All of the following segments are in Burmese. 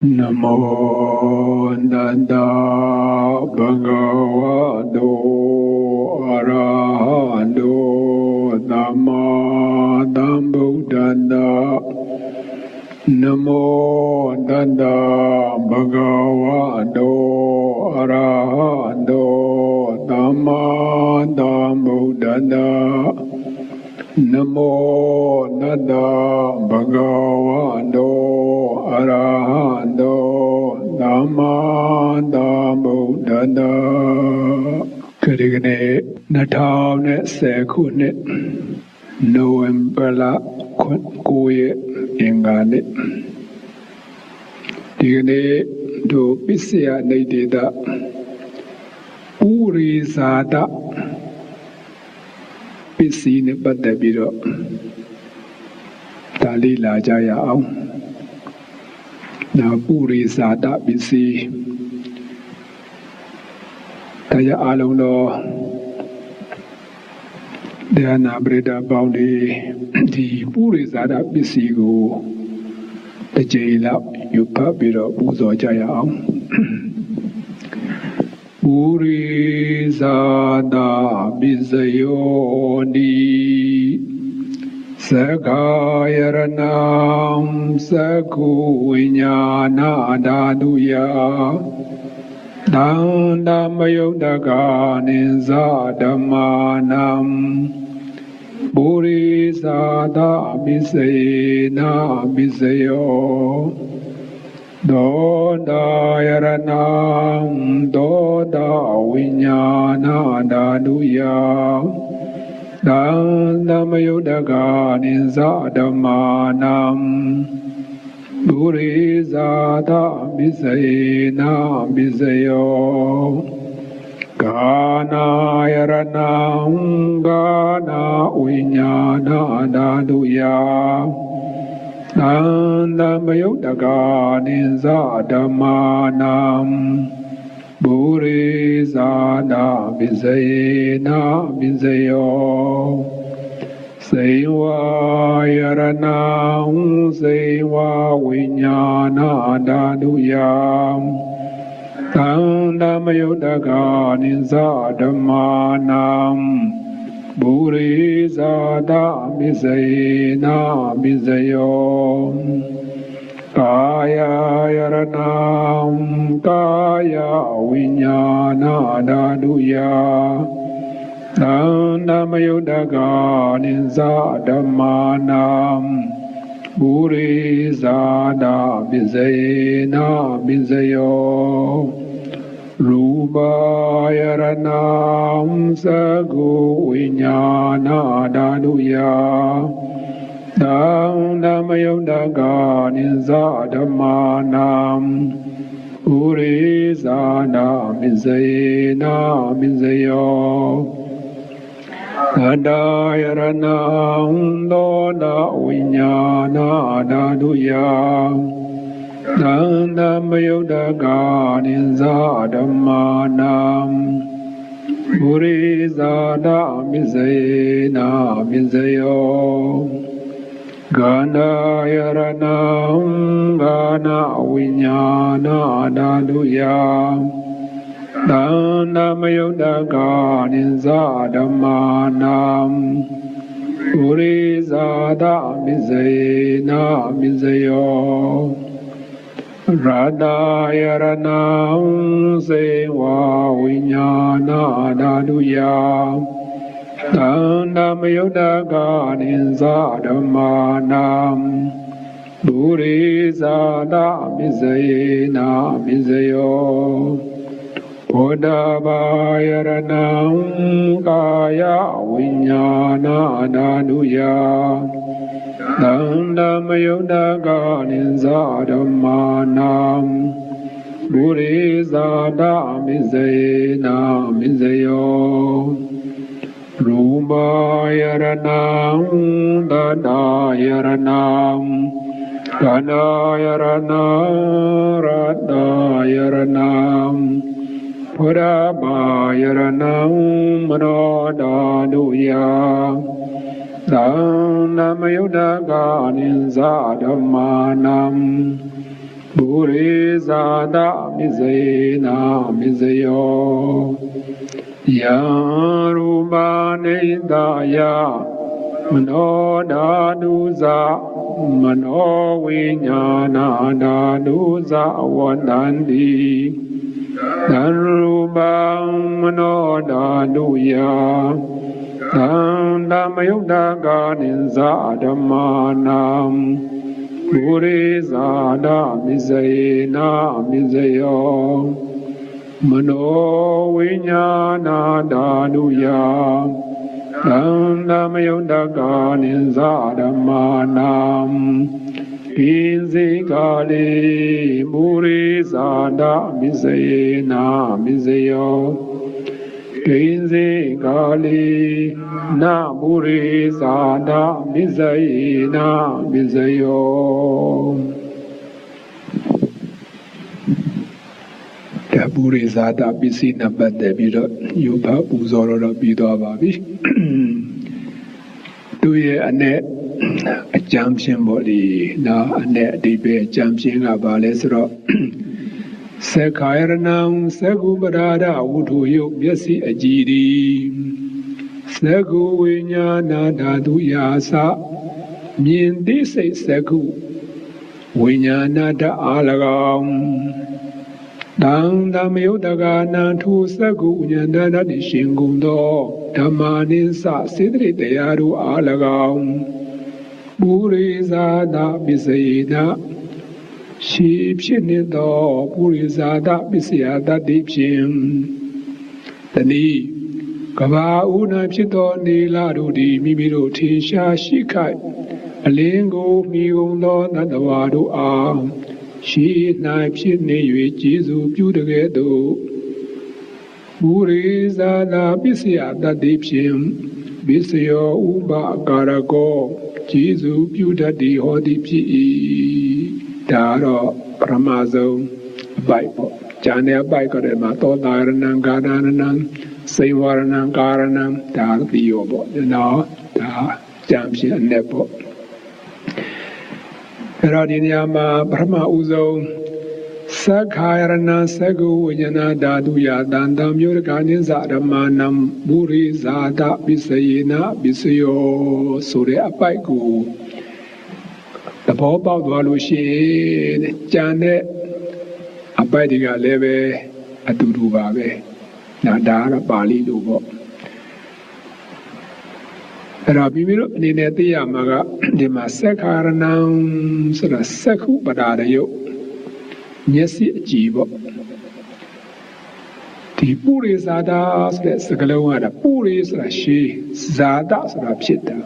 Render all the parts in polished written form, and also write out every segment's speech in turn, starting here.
Namo Nanda Bhagavato Arahato Dhamma Sambuddhassa. Namo Nanda Bhagavato Arahato Dhamma Sambuddhassa. Namo Nanda Bhagavato Arahato Dhamma Sambuddhassa. ဒီကနေ့2010ခုနှစ်နိုဝင်ဘာလ9ရက်အင်္ဂါနေ့ဒီကနေ့တို့ပစ္စယနေတေတဥရိဇာတပစ္စည်းနဲ့ပတ်သက်ပြီးတော့ဒါလေးလာကြရအောင်နာဥရိဇာတပစ္စည်းတရားအလုံးတော်တရားနာပရိသတ်ပေါင်းဒီပုရိဇာတပစ္စည်းကိုတစ်ကြိမ်လောက်ယူဖတ်ပြီးတော့ပူဇော်ကြရအောင်ပုရိဇာတပစ္စယောတိသက္ကာယရဏံသက္ခုဝိညာဏဓာတုယသန္တမယုတ်တကာနိသဓမ္မာနံပုရိသသပစ္စယေနပစ္စယောသောတာယရဏံသောတာဝိညာဏဓာတုယသန္တမယုတ်တကာနိသဓမ္မာနံပုရိသသပစ္စယေနပစ္စယောကာနာယရဏံကာနာဝိညာဏဓာတုယသန္တမယုတ်တကာနိသဓမ္မာနံပုရိသသပစ္စယေနပစ္စယောစေဝယရဏံစေဝဝိညာဏဓာတုယသန္တမယုတ်တကာနိသဓမ္မာနံပုရိသသပစ္စယေနပစ္စယောကာယယရဏံကာယဝိညာဏဓာတုယသန္တမယုတ်တကာနိသဓမ္မာနံပုရိသသပစ္စယေနပစ္စယောရူပယရဏံသက္ခုဝိညာဏဓာတုယသန္တမယုတ်တကာနိသဓမ္မာနံပုရိသသပစ္စယေနပစ္စယောသတ္တယရဏံသောတာဝိညာဏဓာတုယသန္တမယုတ်တကာနိသဓမ္မာနံပုရိသသပစ္စယေနပစ္စယောဂန္ဓာယရဏံဂာနဝိညာဏဓာတုယသန္တမယုတ်တကာနိသဓမ္မာနံပုရိသသပစ္စယေနပစ္စယောရတယရဏံစေဝဝိညာဏဓာတုယသန္တမယုတ်တကာနိသဓမ္မာနံပုရိသသပစ္စယေနပစ္စယောဘောဓဘာယရဏံကာယဝိညာဏဓာတုယသန္တမယုတ်တကာနိသဓမ္မာနံပုရိသသပစ္စယေနပစ္စယောရူပယရဏံသတ္တယရဏံခန္ဓာယရဏံရတ္တယရဏံဘုရားဘာယရဏံမနောဓာတုယသန္တမယုတ်တကာနိသဓမ္မာနံ ပုရိဇာတမစ္ဆေနာမစ္ဆယောယံရူပနိဒာယမနောဓာတုဇမနောဝိညာဏဓာတုဇဝန္တန္တိသံရူပံမနောဓာတုယသံဓမ္မယုတ်တကာနိဇာဓမ္မာနံပုရိဇာဒမစ္ဆေနာမစ္ဆယောမနောဝိညာဏဓာတုယသံဓမ္မယုတ်တကာနိဇာဓမ္မာနံကိစေကာလေပုရိဇာဒမစ္ဆေနာမစ္ဆယောကိစေကာလေနပုရိဇာဒမစ္ဆေနာမစ္ဆယောပုရိဇာဒပစ္စည်းနဲ့ပတ်သက်ပြီးတော့ယူဖပူဇော်တော့ပြီးသွားပါပြီသူရဲ့အနဲ့အကြမ်းဖြင့်ပေါ့ဒီနော်အနဲ့အတိပဲအကြမ်းဖြင့်ကပါလဲဆိုတော့သက္ခာယရဏံသက္ကုပရာဒဝုထုယုတ်မျက်စိအကြည်ဒီသက္ကုဝိညာဏဓာတုယာသမြင်သိစိတ်သက္ကုဝိညာဏဓာအား၎င်းတံဓမ္မယုတ်တကာနံထုသက္ကုဉာဏ်ဓာတ်ရှင်ကုန်သောဓမ္မာနိသစေတရိတရားတို့အား၎င်းပုရိဇာဒပစ္စယေနရှိဖြစ်နေသောပုရိဇာဒပစ္စယတတ္တိဖြင့်တနည်းကဘာဥနာဖြစ်သောနေလာတို့သည်မိမိတို့ထင်ရှားရှိခိုက်အလင်းကိုမိကုန်သောသတ္တဝါတို့အားရှိ၌ဖြစ်နေ၍ကျေးဇူးပြုတကဲ့သို့ပုရိဇာဒပစ္စယတတ္တိဖြင့်ပစ္စယောဥပကာရကောကျေးဇူးပြုတတ်သည်ဟောသည်ဖြစ်၏ဒါတော့ပရမဆုံးအပိုက်ပေါ့ဉာဏ်နဲ့အပိုက်ကတည်းကသောတာရဏံကာရဏံစေဝရဏံကာရဏံဒါတိယောပေါ့နော်ဒါဉာဏ်ဖြင့်အနဲ့ပေါ့အဲ့တော့ဒီနေရာမှာပထမဦးဆုံးသက္ခာယရဏသက္ကုဝိညာဏဓာတုယတန်တံမျိုးရကာနိဇာဓမ္မာနံပုရိဇာတပစ္စယေနပစ္စယောဆိုတဲ့အပိုက်ကိုသဘောပေါက်သွားလို့ရှိရင်ကြံတဲ့အပိုက်တွေကလည်းပဲအတူတူပါပဲဒါကတော့ပါဠိလိုပေါ့အဲ့တော့မိမိတို့အနေနဲ့သိရမှာကဒီမှာသက္ခာရဏံဆိုတာသက္ခုပဒါရယုတ်မျက်စိအကြည့်ပေါ့ဒီပုရိဇာဒဆိုတဲ့စကားလုံးကပုရိဆိုတာရှိဇာဒဆိုတာဖြစ်တာ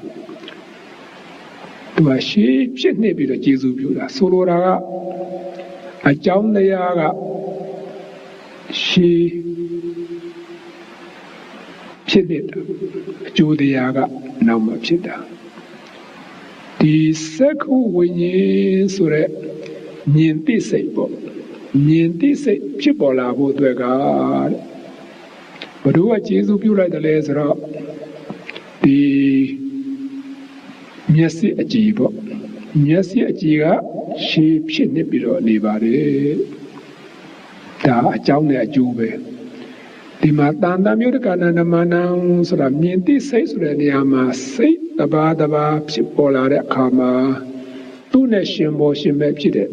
သူကရှိဖြစ်နေပြီးတော့ကျေစုပြုတာဆိုလိုတာကအကြောင်းတရားကရှိဖြစ်နေတာအကျိုးတရားကနောက်မှဖြစ်တာဒီသက္ခုဝိညာဉ်ဆိုတဲ့မြင်သိစိတ်ပေါ့မြင်သိစိတ်ဖြစ်ပေါ်လာဖို့အတွက်ကဘယ်သူကကျေစုပြုလိုက်တယ်လဲဆိုတော့ဒီမျက်စိအကြည့်ပေါ့မျက်စိအကြည့်ကရှည်ဖြစ်နေပြီးတော့နေပါတယ်ဒါအကြောင်းနဲ့အကျိုးပဲဒီမှာတန်တမျိုးတက္ကနာနမနံဆိုတာမြင်သိစိတ်ဆိုတဲ့နေရာမှာစိတ်တဘာတဘာဖြစ်ပေါ်လာတဲ့အခါမှာသူ့နဲ့ရှင်ပေါ်ရှင်မဲ့ဖြစ်တဲ့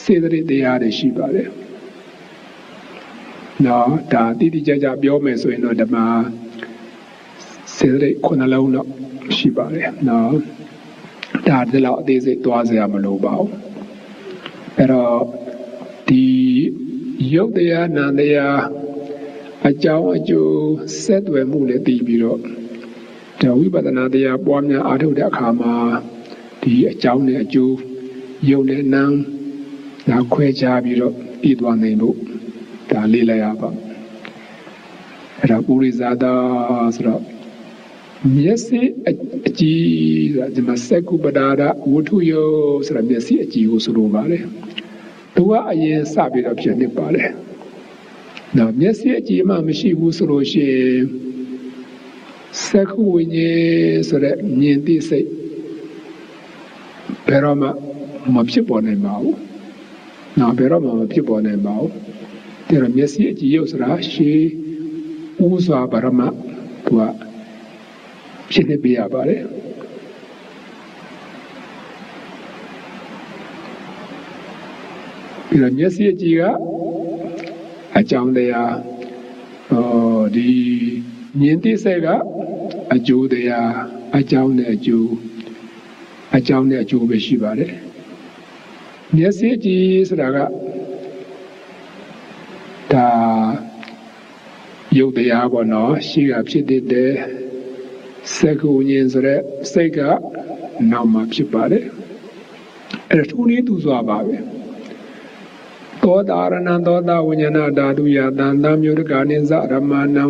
စေတသိက်တရားတွေရှိပါတယ်နော်ဒါတိတိကျကျပြောမယ်ဆိုရင်တော့ဓမ္မစေတသိက်ခုနှလုံးတော့ရှိပါတယ်နော်ဒါဒီလောက်အသေးစိတ်သွားစရာမလိုပါဘူးအဲ့တော့ဒီယုတ်တရားနာတရားအကြောင်းအကျိုးဆက်သွယ်မှုနဲ့တည်ပြီးတော့ဒါဝိပဿနာတရားပွားများအားထုတ်တဲ့အခါမှာဒီအကြောင်းနဲ့အကျိုးယုတ်နဲ့နာဒါခွဲခြားပြီးတော့ပြီးသွားနိုင်လို့ဒါလေ့လာရပါအဲ့ဒါပုရိဇာဒဆိုတော့မျက်စိအကြည့်ဆိုတာဒီမှာသက္ကုပဒါဒဝုထုယောဆိုတာမျက်စိအကြည့်ကိုဆိုလိုပါတယ်သူကအရင်စပြီးတော့ဖြစ်နေပါတယ်နော်မျက်စိအကြည့်မှမရှိဘူးဆိုလို့ရှိရင်သက္ခုဝိညာဉ်ဆိုတဲ့မြင်သိစိတ်ဘယ်တော့မှမဖြစ်ပေါ်နိုင်ပါဘူး နောက်ဘယ်တော့မှမဖြစ်ပေါ်နိုင်ပါဘူးဒါတော့မျက်စိအကြည့်ရုပ်ဆိုတာရှေးဥစွာပရမသူကဖြစ်နေပြရပါတယ်ပြီးတော့မျက်စိအကြည့်ကအကြောင်းတရားဒီမြင်သိစိတ်ကအကျိုးတရားအကြောင်းနဲ့အကျိုးပဲရှိပါတယ်မျက်စိကြည့်ဆိုတာကဒါယုတ်တရားပေါ့နော်ရှိကဖြစ်တဲ့စက္ခုဉ္ဇဉ်ဆိုတဲ့စိတ်ကနောက်မှဖြစ်ပါတယ်အဲ့ဒါထုံးနေသူစွာပါပဲသောတာရဏသောတာဝိညာဏဓာတုယတန်တမျိုးတကာနိဇရမဏံ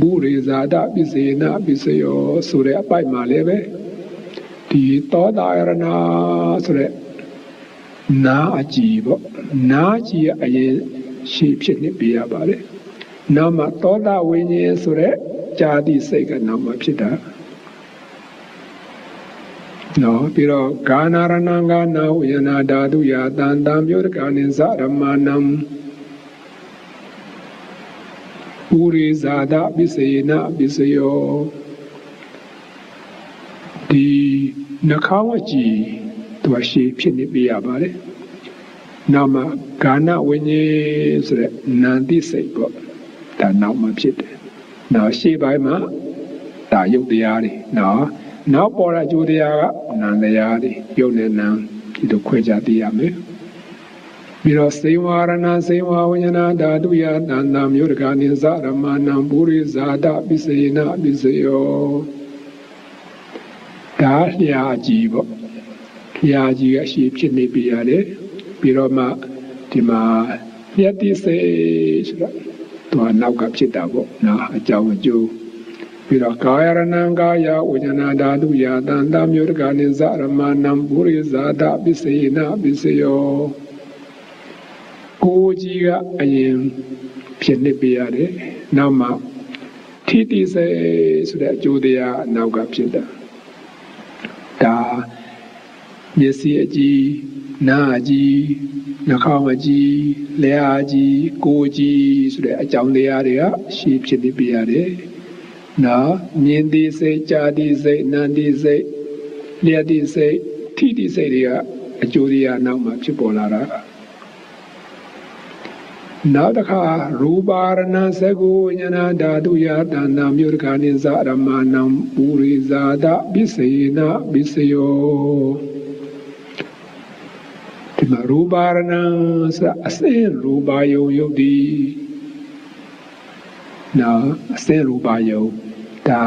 ဘူရိဇာတပိစေနပိစယောဆိုတဲ့အပိုက်မှာလည်းပဲဒီသောတာရဏဆိုတဲ့နာအကြည်ပေါ့နာကြည်အရင်ရှိဖြစ်နေပြရပါတယ်နောက်မှသောတာဝိညာဉ်ဆိုတဲ့ဇာတိစိတ်ကနောက်မှဖြစ်တာနော်ပြီးတော့ဂာနာရဏံဂာနာဝိညာဏဓာတုယတန်တမျိုးတကာနိဇရမဏံပုရိဇာတပိစေနပိစယောဒီနှာခေါင်းအကြည့်သူရှိဖြစ်နေပြရပါတယ်နောက်မှဂာနဝိညာဉ်ဆိုတဲ့နန္တိစိတ်ပေါ့ဒါနောက်မှဖြစ်တယ်နောက်ရှေ့ပိုင်းမှာဒါယုတ်တရားတွေနောက်ပေါ်တဲ့အကျိုးတရားကနံတရားတွေယုတ်နဲ့နံဒီလိုခွဲခြားသိရမယ်ပြီးတော့စေဝရဏစေဝဝိညာဏဓာတုယတန်တမျိုးတကာနိဇရမဏံပုရိဇာတပိစေနပိစယောဒါလျာကြီးပေါ့လျာကြီးကရှိဖြစ်နေပြရတယ်ပြီးတော့မှဒီမှာယတ္တိစေဆိုတာသူကနောက်ကဖြစ်တာပေါ့နော်အကြောင်းအကျိုးပြီးတော့ကာယရဏံကာယဝိညာဏဓာတုယတန်တမျိုးတကာနိဇရမဏံပုရိဇာတပိစေနပိစယောကိုယ်ကြီးကအရင်ဖြစ်နေပြရတယ်နောက်မှထိတိစေဆိုတဲ့အကျိုးတရားအနောက်ကဖြစ်တာဒါမျက်စိအကြည့်နားအကြည့်နှာခေါင်းအကြည့်လျှာအကြည့်ကိုယ်ကြည့်ဆိုတဲ့အကြောင်းတရားတွေကရှိဖြစ်နေပြရတယ်နော်မြင်သိစိတ်ကြားသိစိတ်နားသိစိတ်လျှာသိစိတ်ထိတိစိတ်တွေကအကျိုးတရားနောက်မှဖြစ်ပေါ်လာတာနောက်တစ်ခါရူပါရဏသကုဝိညာဏဓာတုယတန္တမျိုးတကာနိဇရမဏံပုရိဇာတပိစေနပိစယောဒီမှာရူပါရဏဆိုအစင်းရူပါယုံယုတ်ဒီနော်အစင်းရူပါယုံဒါ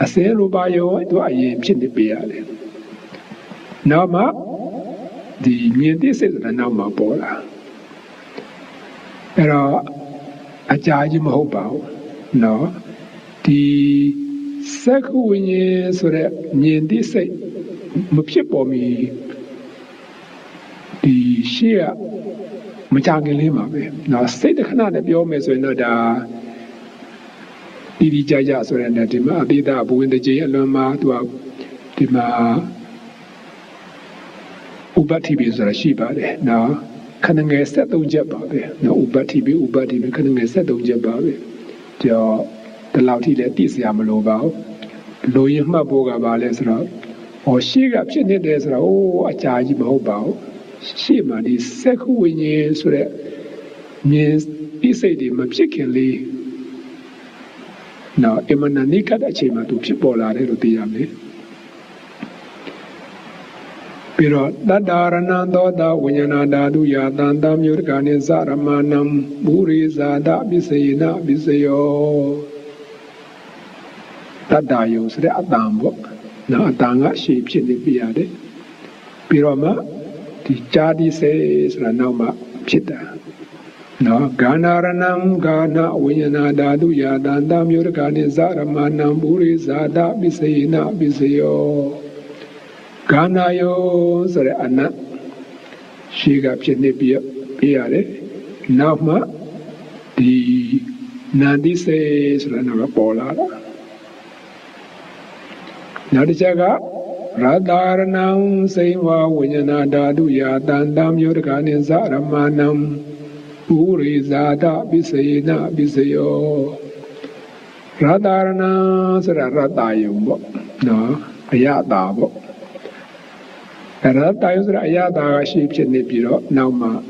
အစင်းရူပါယုံသူအရင်ဖြစ်နေပြရတယ်နောက်မှဒီမြင်သိစိတ်ဆိုတာနောက်မှပေါ်လာအဲ့တော့အကြာကြီးမဟုတ်ပါဘူးเนาะဒီစက္ခုဝိညာဉ်ဆိုတဲ့မြင်သိစိတ်မဖြစ်ပေါ်မီဒီရှေ့ကမကြခင်လေးမှာပဲเนาะစိတ်တစ်ခဏနဲ့ပြောမယ်ဆိုရင်တော့ဒါဒီကြကြဆိုတဲ့ဒီမှာအတိတ်ဘဝဝင်တကြီးအလွန်မှာသူကဒီမှာဥပ္ပတိပိဆိုတာရှိပါတယ်เนาะခဏငယ်73ချက်ပါပဲနော်ဥပ္ပတိပိခဏငယ်73ချက်ပါပဲကြောဒီလောက်ထိလည်းသိစရာမလိုပါဘူးလိုရင်မှတ်ဖို့ကပါလဲဆိုတော့ရှေ့ကဖြစ်နေတယ်ဆိုတော့အကြာကြီးမဟုတ်ပါဘူးရှေ့မှာဒီစက္ခုဝိညာဉ်ဆိုတဲ့မြင်သိစိတ်တွေမဖြစ်ခင်လေးနော်အမနာနိကတ်အချိန်မှာသူဖြစ်ပေါ်လာတယ်လို့သိရမယ်ပြီးတော့တတ္တရဏံသောတာဝိညာဏဓာတုယတန်တမျိုးတကာနိဇရမဏံပုရိဇာတပိစေနပိစယောတတ္တယုံဆိုတဲ့အတန်ပေါ့နော်အတန်ကရှေ့ဖြစ်နေပြရတယ်ပြီးတော့မှဒီဇာတိစေဆိုတာနောက်မှဖြစ်တာနော်ဂာနာရဏံဂာနဝိညာဏဓာတုယတန်တမျိုးတကာနိဇရမဏံပုရိဇာတပိစေနပိစယောဂာနာယောဆိုတဲ့အနတ်ရှိကဖြစ်နေပြရတယ်နောက်မှဒီနန္တိစေဆိုတာတော့ပေါ်လာတာနောက်တစ်ချက်က Radharanam Seva Vijana Daduya Dandam Yurganin Saramanam Puri Zada Bisayina Bisayo Radharana Sara Radayumbo No Ayadabo Radayus Ayada Sheep Chenipiro Nauma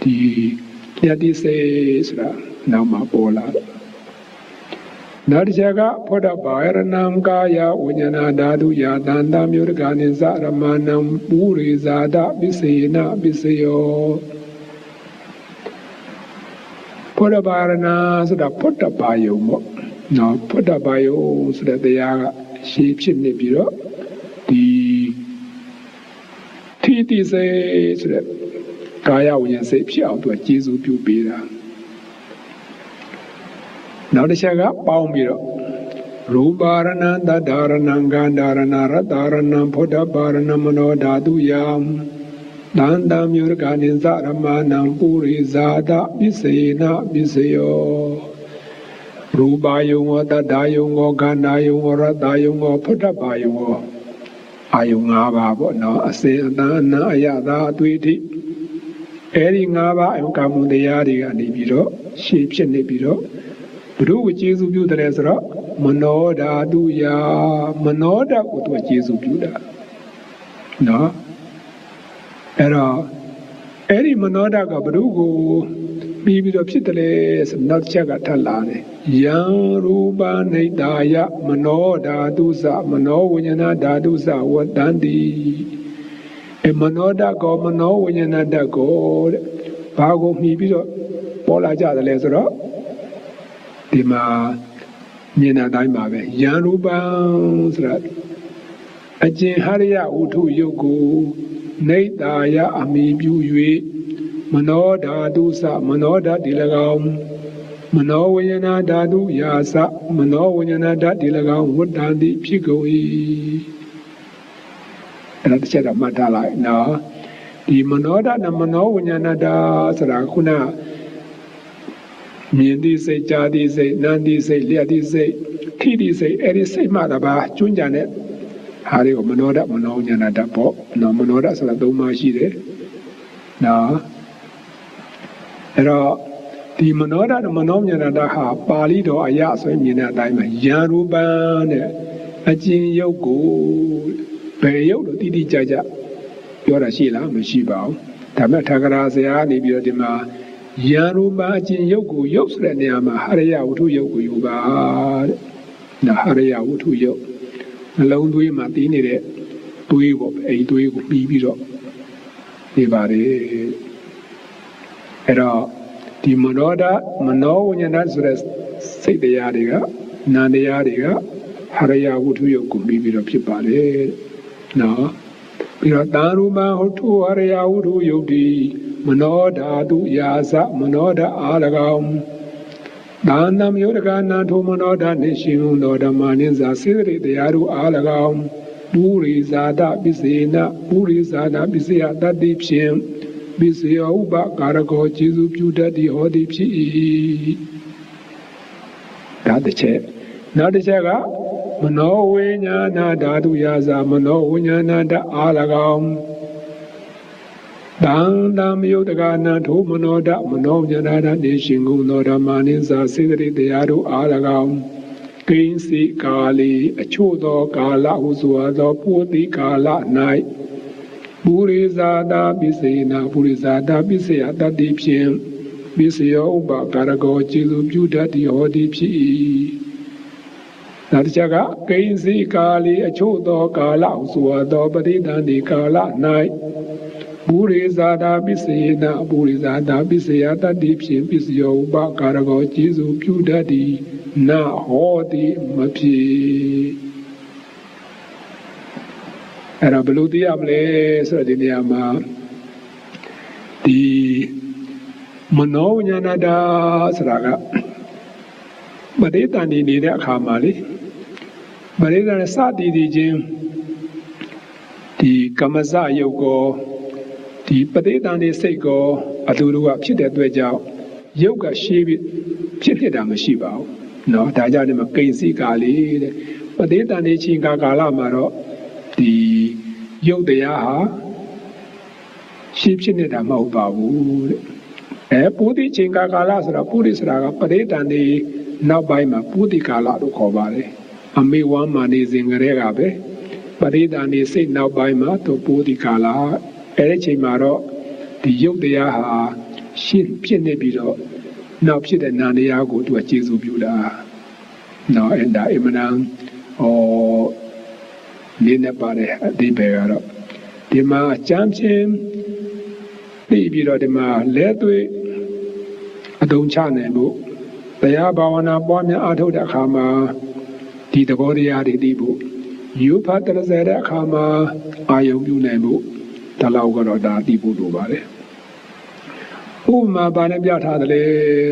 Di Yadi says Nauma Pola Narjaga Poda Bairanam Gaya Unyana Dadu Yadanda Murganin Zaramanam Puri Zada Bisayina Bisayo Poda Bairana Sada Poda Bayo No Poda Bayo so that they are sheep Chinipiro the Titi says Gaya Unyan Sape out to a Jesu Pupira. Now the Shaga Paumiro Rubarana, Dadarana, Gandarana, Radarana, Poda Barana, Mano, Dadu Yam, Dandam Yurganin Zaramanam, Puri Zada, Bisayina, Bisayo, Rubayungo, Dadayungo, Ganayungo, Radayungo, Poda Bayungo, Ayungaba, no, Asena, Ayada, Twiti, Eringaba, and Kamundayadi, and Ibiro, Sheep and Ibiro. Bru Jesu Buddha Ezra, Manoda Duya, Manoda, what was Jesu Buddha? No? Era Eri Manoda Gabrugo, Bibi of Chitales, not Chagatalane, Yang Ruba Nedaya, Manoda Dusa, Mano Winyana Dadusa, what Dandi? A Manoda go, Mano Winyana da God, Pago Mibi, Pola Jada Lesra. Dima Nina Daimabe, Yanuba Ajin Haria Utu Yogu, Naidaya Amibu Yue, Manoda Dusa, Manoda Dilagam, Manowayana Dadu Yasa, Manowayana Dilagam, Woodandi Pigoi. And that's said of Matala now. The Manoda Namanowyana da Sarakuna. Mindi say, Jadi say, Nandi say, Liadi say, Tidi say, Edi say, Madaba, Junjanet, Hari of Manoda, Manonyana Dapo, no Manoda Saladoma Shide. Now, the Manoda, the Manonyana Daha, Palido, Ayas, Mina Dima, Yaruban, Ajin Yogo, Bayo, Didi Jaja, Yora Shila, Mashibao, Tamatagara, Libidima. Yaruba Jin Yogu Yoks Raniama Haria Utu Yogu Yuba the Haria Utu Yo alone do Martini Duigo a Duigo Bibido Ibari Era the Manoda Mano Yanazres say the Yadiga Nanda Yadiga Haria Utu Yogu Bibido Pipare no Piratanuma Hotu Haria Utu Yodi Manoda du Yasa, Manoda Alagam, Dandam Yurgana to Manoda Nishim, Noda Maninza Sidri, the Aru Alagam, Buri Zada Bisina, Buri Zada Bisia, that deep shim, Bisia Uba, Karago, Jizu Buddha, the Hodipchi. That the chair. Not the Chaga, Manowina Dadu Yaza, Manowina Nada Alagam. Dandam Yodagana to Manoda, Manonyana, Nishingu, Noda Maninza, Sidri, the Adu Alagam, Kinsi Kali, a Chudo Kala, Usuado, Puti Kala, Night, Burizada, Bisina, Burizada, Bisiata, Deep Shim, Bisio, Bakarago, Jilu, Buddha, the Odipchi. Natjaga, Kinsi Kali, a Chudo Kala, Usuado, Badidandi Kala, Night. Burizada Bisina, Burizada Bisiata Dipshin Bisio Bakarago Jizu Pudadi Na Hodi Mapi Arabaludi Able Sardiniama the Manonyanada Sraga Badeta Nida Kamali Badeta Sadi Dijim the Kamaza Yoko the Padetani Sego, Adurua Pidet Dwejao, Yoga Shibi, Pitedam Shibao, no, Dajanima Kaisi Gali, Padetani Chinga Galamaro, ဒီရုပ်တရားဟာရှိဖြစ်နေတာမဟုတ်ပါဘူးတဲ့ပုတိချိန်ကာလဆိုတာပုရိဆိုတာကပရိဒဏ်ဒီနောက်ပိုင်းမှာပုတိကာလလို့ခေါ်ပါတယ်အမေဝမ်းမာနေစဉ်ကလေးကပဲပရိဒဏ်ဒီစိတ်နောက်ပိုင်းမှာသူပုတိကာလအဲ့ဒီချိန်မှာတော့ဒီရုပ်တရားဟာရှင်းဖြစ်နေပြီးတော့နောက်ဖြစ်တဲ့နာတရားကိုသူကကျေစုပြုတာနော်အဲ့ဒါအမှန်တန်လေးနဲ့ပါတဲ့အဓိပ္ပာယ်ကတော့ဒီမှာအကျမ်းချင်းပြီးတော့ဒီမှာလဲသွေးအတုံချနိုင်ဖို့တရားဘာဝနာပွားများအားထုတ်တဲ့အခါမှာဒီသဘောတရားတွေသိဖို့ယူဖတ်တဲ့အခါမှာအာယုံပြုနိုင်ဖို့ဒါလောက်ကတော့ဒါသိဖို့လိုပါတယ်ဥပမာဘာနဲ့ပြထားတယ်လဲ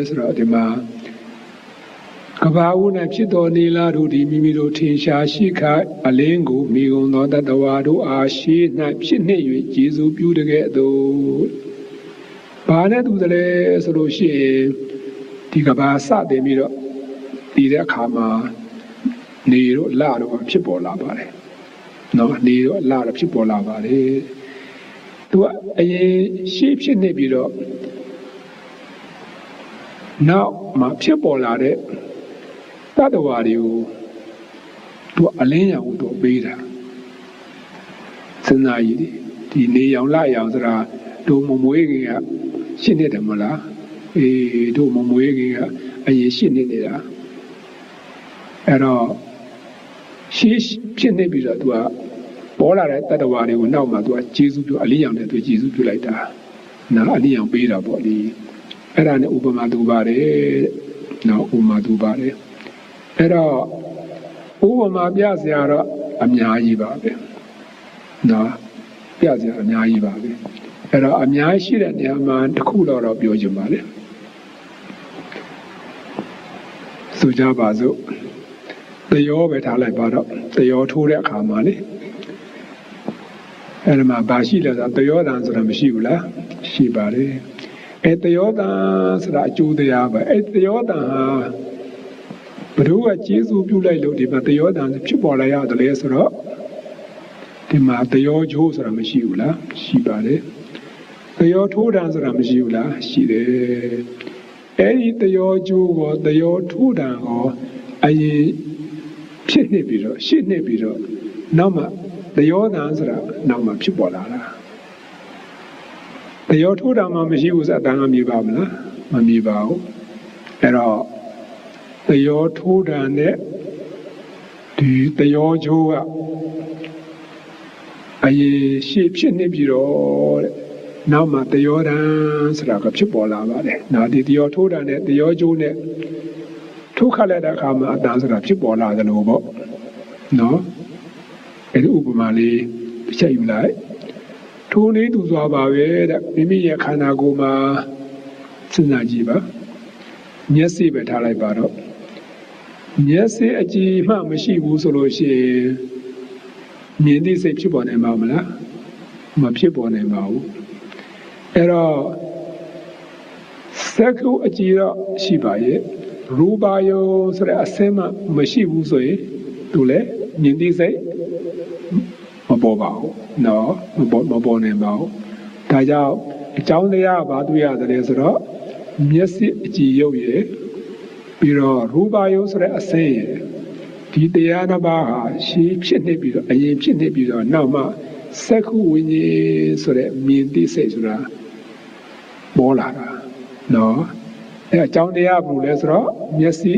ဆိုတော့ဒီမှာကဘာဦးနဲ့ဖြစ်တော်နေလာတို့ဒီမိမိတို့ထင်ရှားရှိခအလင်းကိုမိဂုံသောတတဝါတို့အားရှိ၌ဖြစ်နေ၍ကျေစုပြုတကဲ့သို့ဘာနဲ့တူတယ်လဲဆိုလို့ရှိရင်ဒီကဘာစတင်ပြီးတော့ဒီတဲ့အခါမှာနေတို့လတို့ဖြစ်ပေါ်လာပါတယ်နော်နေတို့လတို့ဖြစ်ပေါ်လာပါတယ်သူကအရင်ရှေ့ဖြစ်နေပြီးတော့နောက်မှဖြစ်ပေါ်လာတဲ့တတ္တဝါတွေကိုသူအလင်းရောင်ကိုသူပေးတာစဉ်းစားကြည့်ဒီနေရောင်လရောင်ဆိုတာတို့မမွေးခင်ကရှင်းနေတယ်မလားတို့မမွေးခင်ကအရင်ရှင်းနေတာအဲ့တော့ရှင်းဖြစ်နေပြီးတော့သူကပေါ်လာတဲ့တတ္တဝါတွေကိုနောက်မှသူကကျေစုပြုအလင်းရောင်နဲ့သူကျေစုပြုလိုက်တာနာအလင်းရောင်ပေးတာပေါ့ဒီအဲ့ဒါနဲ့ဥပမာတူပါတယ်နော်ဥပမာတူပါတယ်အဲ့တော့ဥပမာပြစရာတော့အများကြီးပါပဲနော်ပြစရာအများကြီးပါပဲအဲ့တော့အများရှိတဲ့နေရာမှာတစ်ခုတော့ပြောချင်ပါလေဆိုကြပါစို့တရောပဲထားလိုက်ပါတော့တရောထိုးတဲ့အခါမှာလေအဲ့ဒီမှာဘာရှိလဲဆိုတော့တရောတန်ဆိုတာမရှိဘူးလားရှိပါတယ်အဲ့တရောတန်ဆိုတာအကျိုးတရားပဲအဲ့တရောတန်ဟာဘုရားကကျေးဇူးပြုလိုက်လို့ဒီမှာတရောတန်ဖြစ်ပေါ်လာရတယ်လေဆိုတော့ဒီမှာတရောကျိုးဆိုတာမရှိဘူးလားရှိပါတယ်တရောထိုးတန်ဆိုတာမရှိဘူးလားရှိတယ်အဲ့ဒီတရောကျိုးကိုတရောထိုးတန်ကိုအရင်ဖြစ်နေပြီးတော့ရှင်းနေပြီးတော့နောက်မှတရောတန်ဆိုတာနောက်မှဖြစ်ပေါ်လာတာတရောထိုးတန်မှမရှိဘူးဆိုအတန်ကမြည်ပါမလားမမြည်ပါဘူးအဲ့တော့တရောထိုးတန်နဲ့ဒီတရောကျိုးကအရင်ရှေ့ဖြစ်နေပြီးတော့တဲ့နောက်မှတရောတန်ဆိုတာကဖြစ်ပေါ်လာပါတယ်နောက်ဒီတရောထိုးတန်နဲ့တရောကျိုးနဲ့ထိုးခတ်လိုက်တဲ့အခါမှာအတန်ဆိုတာဖြစ်ပေါ်လာတယ်လို့ပေါ့နော်အဲ့ဒီဥပမာလေးတစ်ချက်ယူလိုက်ထိုးနေသူစွာပါပဲတဲ့မိမိရဲ့ခန္ဓာကိုယ်မှာစဉ်းစားကြည့်ပါမျက်စိပဲထားလိုက်ပါတော့မျက်စိအကြည့်မှမရှိဘူးဆိုလို့ရှိရင်မြင်သိစိတ်ဖြစ်ပေါ်နိုင်ပါမလားမဖြစ်ပေါ်နိုင်ပါဘူးအဲ့တော့စက္ခုအကြည့်တော့ရှိပါရဲ့ရူပါယုံဆိုတဲ့အစင်းမှမရှိဘူးဆိုရင်သူလည်းမြင်သိစိတ်မပေါ်ပါဘူးနော်မပေါ်နိုင်ပါဘူးဒါကြောင့်အကြောင်းတရားဘာတွေ့ရတယ်ဆိုတော့မျက်စိအကြည့်ရုပ်ရယ်ပြီးတော့ရူပါယုံဆိုတဲ့အစင်းရယ်ဒီတရားတစ်ပါးဟာရှေးဖြစ်နေပြီးတော့အရင်ဖြစ်နေပြီးတော့နောက်မှစက္ခုဝိညာဉ်ဆိုတဲ့မြင်သိစိတ်ဆိုတာပေါ်လာတာနော်အဲအကြောင်းတရားဘယ်လိုလဲဆိုတော့မျက်စိ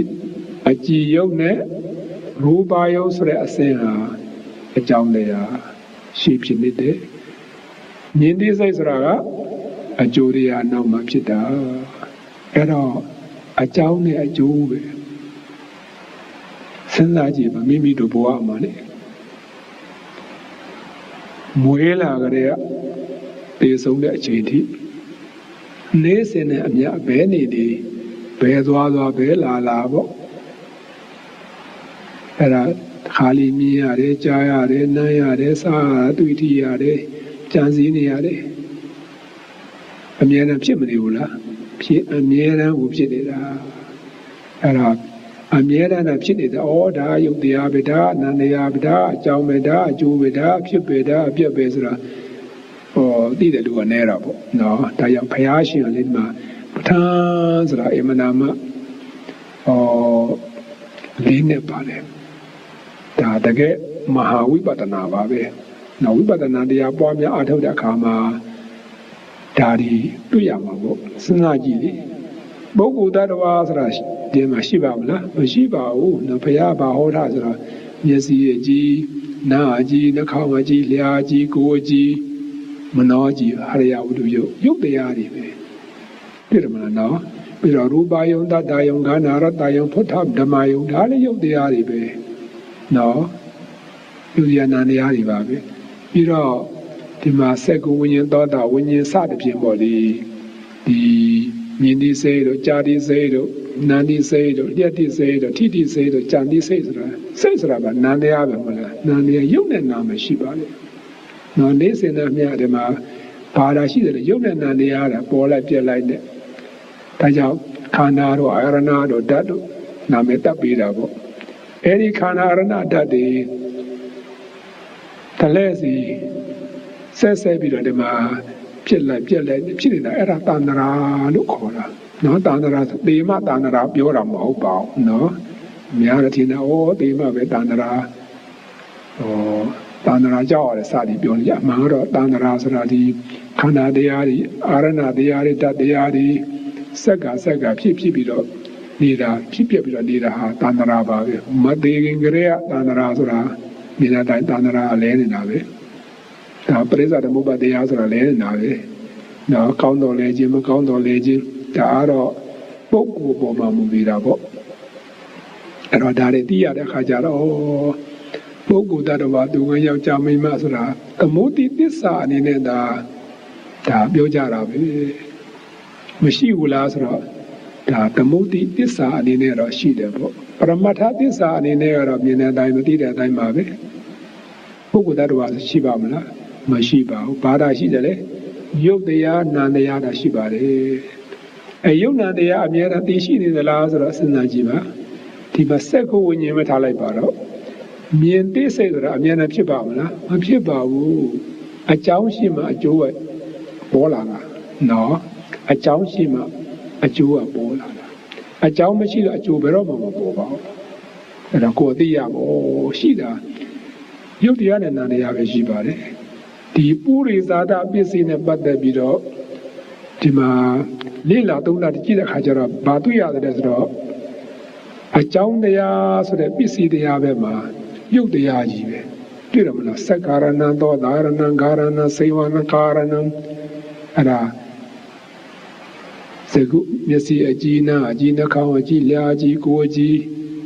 အကြည့်ရုပ်နဲ့ရူပါယုံဆိုတဲ့အစင်းဟာအကြောင်းတရားရှေးဖြစ်နေတယ်မြင်သိစိတ်ဆိုတာကအကျိုးတရားနောက်မှဖြစ်တာအဲ့တော့အကြောင်းနဲ့အကျိုးပဲစဉ်းစားကြည့်ပါမိမိတို့ဘဝမှာလေမွေးလာကြတဲ့တည်ဆုံးတဲ့အချိန်ထိနေ့စဉ်နဲ့အမြတ်ဘဲနေနေဘဲသွားဘဲလာပေါ့အဲ့ဒါခါလီမြင်ရတယ်ကြားရတယ်နားရတယ်စားရတွေ့ထိရတယ်ကြံစည်နေရတယ်အမြဲတမ်းဖြစ်မနေဘူးလားဖြစ်အမြဲတမ်းကိုဖြစ်နေတာအဲ့ဒါ အမြဲတမ်းဖြစ်နေတယ်ဩဒါယုတ်တရားပဲဒါအနန္တရားပဲဒါအကြောင်းပဲဒါအကျိုးပဲဒါအဖြစ်ပဲဒါအပြက်ပဲဆိုတာသိတယ်လူကနေတာပေါ့နော်ဒါကြောင့်ဘုရားရှင်ကလည်းဒီမှာပဋ္ဌာန်းဆိုတာအမနာမလေးနဲ့ပါလေဒါတကယ်မဟာဝိပဿနာပါပဲနော်ဝိပဿနာတရားပွားများအားထုတ်တဲ့အခါမှာဒါဒီတွေ့ရမှာပေါ့စဉ်းစားကြည့်လေပုဂ္ဂိုလ်တ attva ဆိုတာဒီမှာရှိပါမလားမရှိပါဘူးနော်ဘုရားဘာဟောတာဆိုတာမျက်စိအကြည့်နားအကြည့်နှာခေါင်းအကြည့်လျှာအကြည့်ကိုယ်အကြည့်မနောကြည့်အရိယဝတ္ထုယုတ်တရားတွေပဲတွေ့တယ်မလားနော်ပြီးတော့ရူပယုံတတ္တယုံခန္ဓာရတ္တယုံဖုထဓမ္မယုံဒါလည်းယုတ်တရားတွေပဲနော်ယုတ်တရားနာတရားတွေပါပဲပြီးတော့ဒီမှာစက္ကုဝိညာဉ်သောတာဝိညာဉ်စသဖြင့်ပေါ့လေဒီမြင်တိစိတ်တို့ကြာတိစိတ်တို့နာတိစိတ်တို့လျက်တိစိတ်တို့ထိတိစိတ်တို့ကြာတိစိတ်ဆိုတာကနာတရားပဲမဟုတ်လားနာတရားယုတ်နဲ့နာမရှိပါလေနော်နေစင်တဲ့မြတ်ဒီမှာဘာသာရှိတယ်ယုတ်နဲ့နာတရားတာပေါ်လိုက်ပြက်လိုက်တဲ့ဒါကြောင့်ခန္ဓာတို့အာရဏတို့ဓာတ်တို့နာမည်တပ်ပေးတာပေါ့အဲဒီခန္ဓာအာရဏဓာတ်တွေတလဲစီဆက်ပြီးတော့ဒီမှာဖြစ်လိုက်ဖြစ်နေတာအဲ့ဒါတဏ္ဍရာလို့ခေါ်တာနော်တဏ္ဍရာသေမတဏ္ဍရာပြောတာမဟုတ်ပါဘူးနော်များတယ်ထင်တယ်သေမပဲတဏ္ဍရာတဏ္ဍရာကြောက်ရတယ်စသည်ပြောနေကြအမှန်တော့တဏ္ဍရာဆိုတာဒီခန္ဓာတရားတွေအာရဏတရားတွေဓာတ်တရားတွေစက်ကဖြစ်ပြီးတော့နေတာဖြစ်ပြပြီးတော့နေတာဟာတဏ္ဍရာပါပဲမသေးခင်ကလေးကတဏ္ဍရာဆိုတာဒီနေ့တိုင်းတဏ္ဍရာအလဲနေတာပဲဒါပရိစ္ဆာသမုပ္ပါတရားဆိုတာလဲနေတာပဲနော်ကောင်းတော်လဲခြင်းမကောင်းတော်လဲခြင်းဒါအားတော့ပုဂ္ဂိုလ်ပေါ်မှာမူနေတာပေါ့အဲ့တော့ဒါတွေသိရတဲ့အခါကျတော့ပုဂ္ဂိုလ်တ attva သူငယ်ယောက်ျားမိန်းမဆိုတာသမုဒိသစ္စာအနေနဲ့ဒါပြောကြတာပဲမရှိဘူးလားဆိုတော့ဒါသမုဒိသစ္စာအနေနဲ့တော့ရှိတယ်ပေါ့ပရမတ္ထသစ္စာအနေနဲ့ကတော့မြင်တဲ့အတိုင်းမသိတဲ့အတိုင်းပါပဲပုဂ္ဂိုလ်တ attva ရှိပါမလားမရှိပါဘူးဘာသာရှိတယ်လေယုတ်တရားနာတရားတာရှိပါတယ်ယုတ်နာတရားအမြဲတမ်းသိရှိနေသလားဆိုတော့စဉ်းစားကြည့်ပါဒီမှာစက္ခုဝိညာဉ်ပဲထားလိုက်ပါတော့မြင်သိစိတ်ဆိုတာအမြဲတမ်းဖြစ်ပါမလားမဖြစ်ပါဘူးအကြောင်းရှိမှအကျိုးကပေါ်လာတာနော်အကြောင်းရှိမှအကျိုးကပေါ်လာတာအကြောင်းမရှိတော့အကျိုးဘယ်တော့မှမပေါ်ပါဘူးအဲ့တော့ကိုယ်သိရမို့ရှိတာယုတ်တရားနဲ့နာတရားပဲရှိပါတယ်ဒီပုရိသတာပစ္စည်းနဲ့ပတ်သက်ပြီးတော့ဒီမှာလေ့လာသုံးတာကြည့်တဲ့အခါကျတော့ဘာတွေ့ရတယ်ဆိုတော့အကြောင်းတရားဆိုတဲ့ပစ္စည်းတရားပဲမှာယုတ်တရားကြီးပဲတွေ့ရမလားသက္ကာရဏသောဒါရဏံဂါရဏံစေဝနကာရဏံအဲ့ဒါစကုမျက်စိအကြည့်နာအကြည့်နှာခေါင်းအကြည့်လျှာအကြည့်ကိုယ်အကြည့်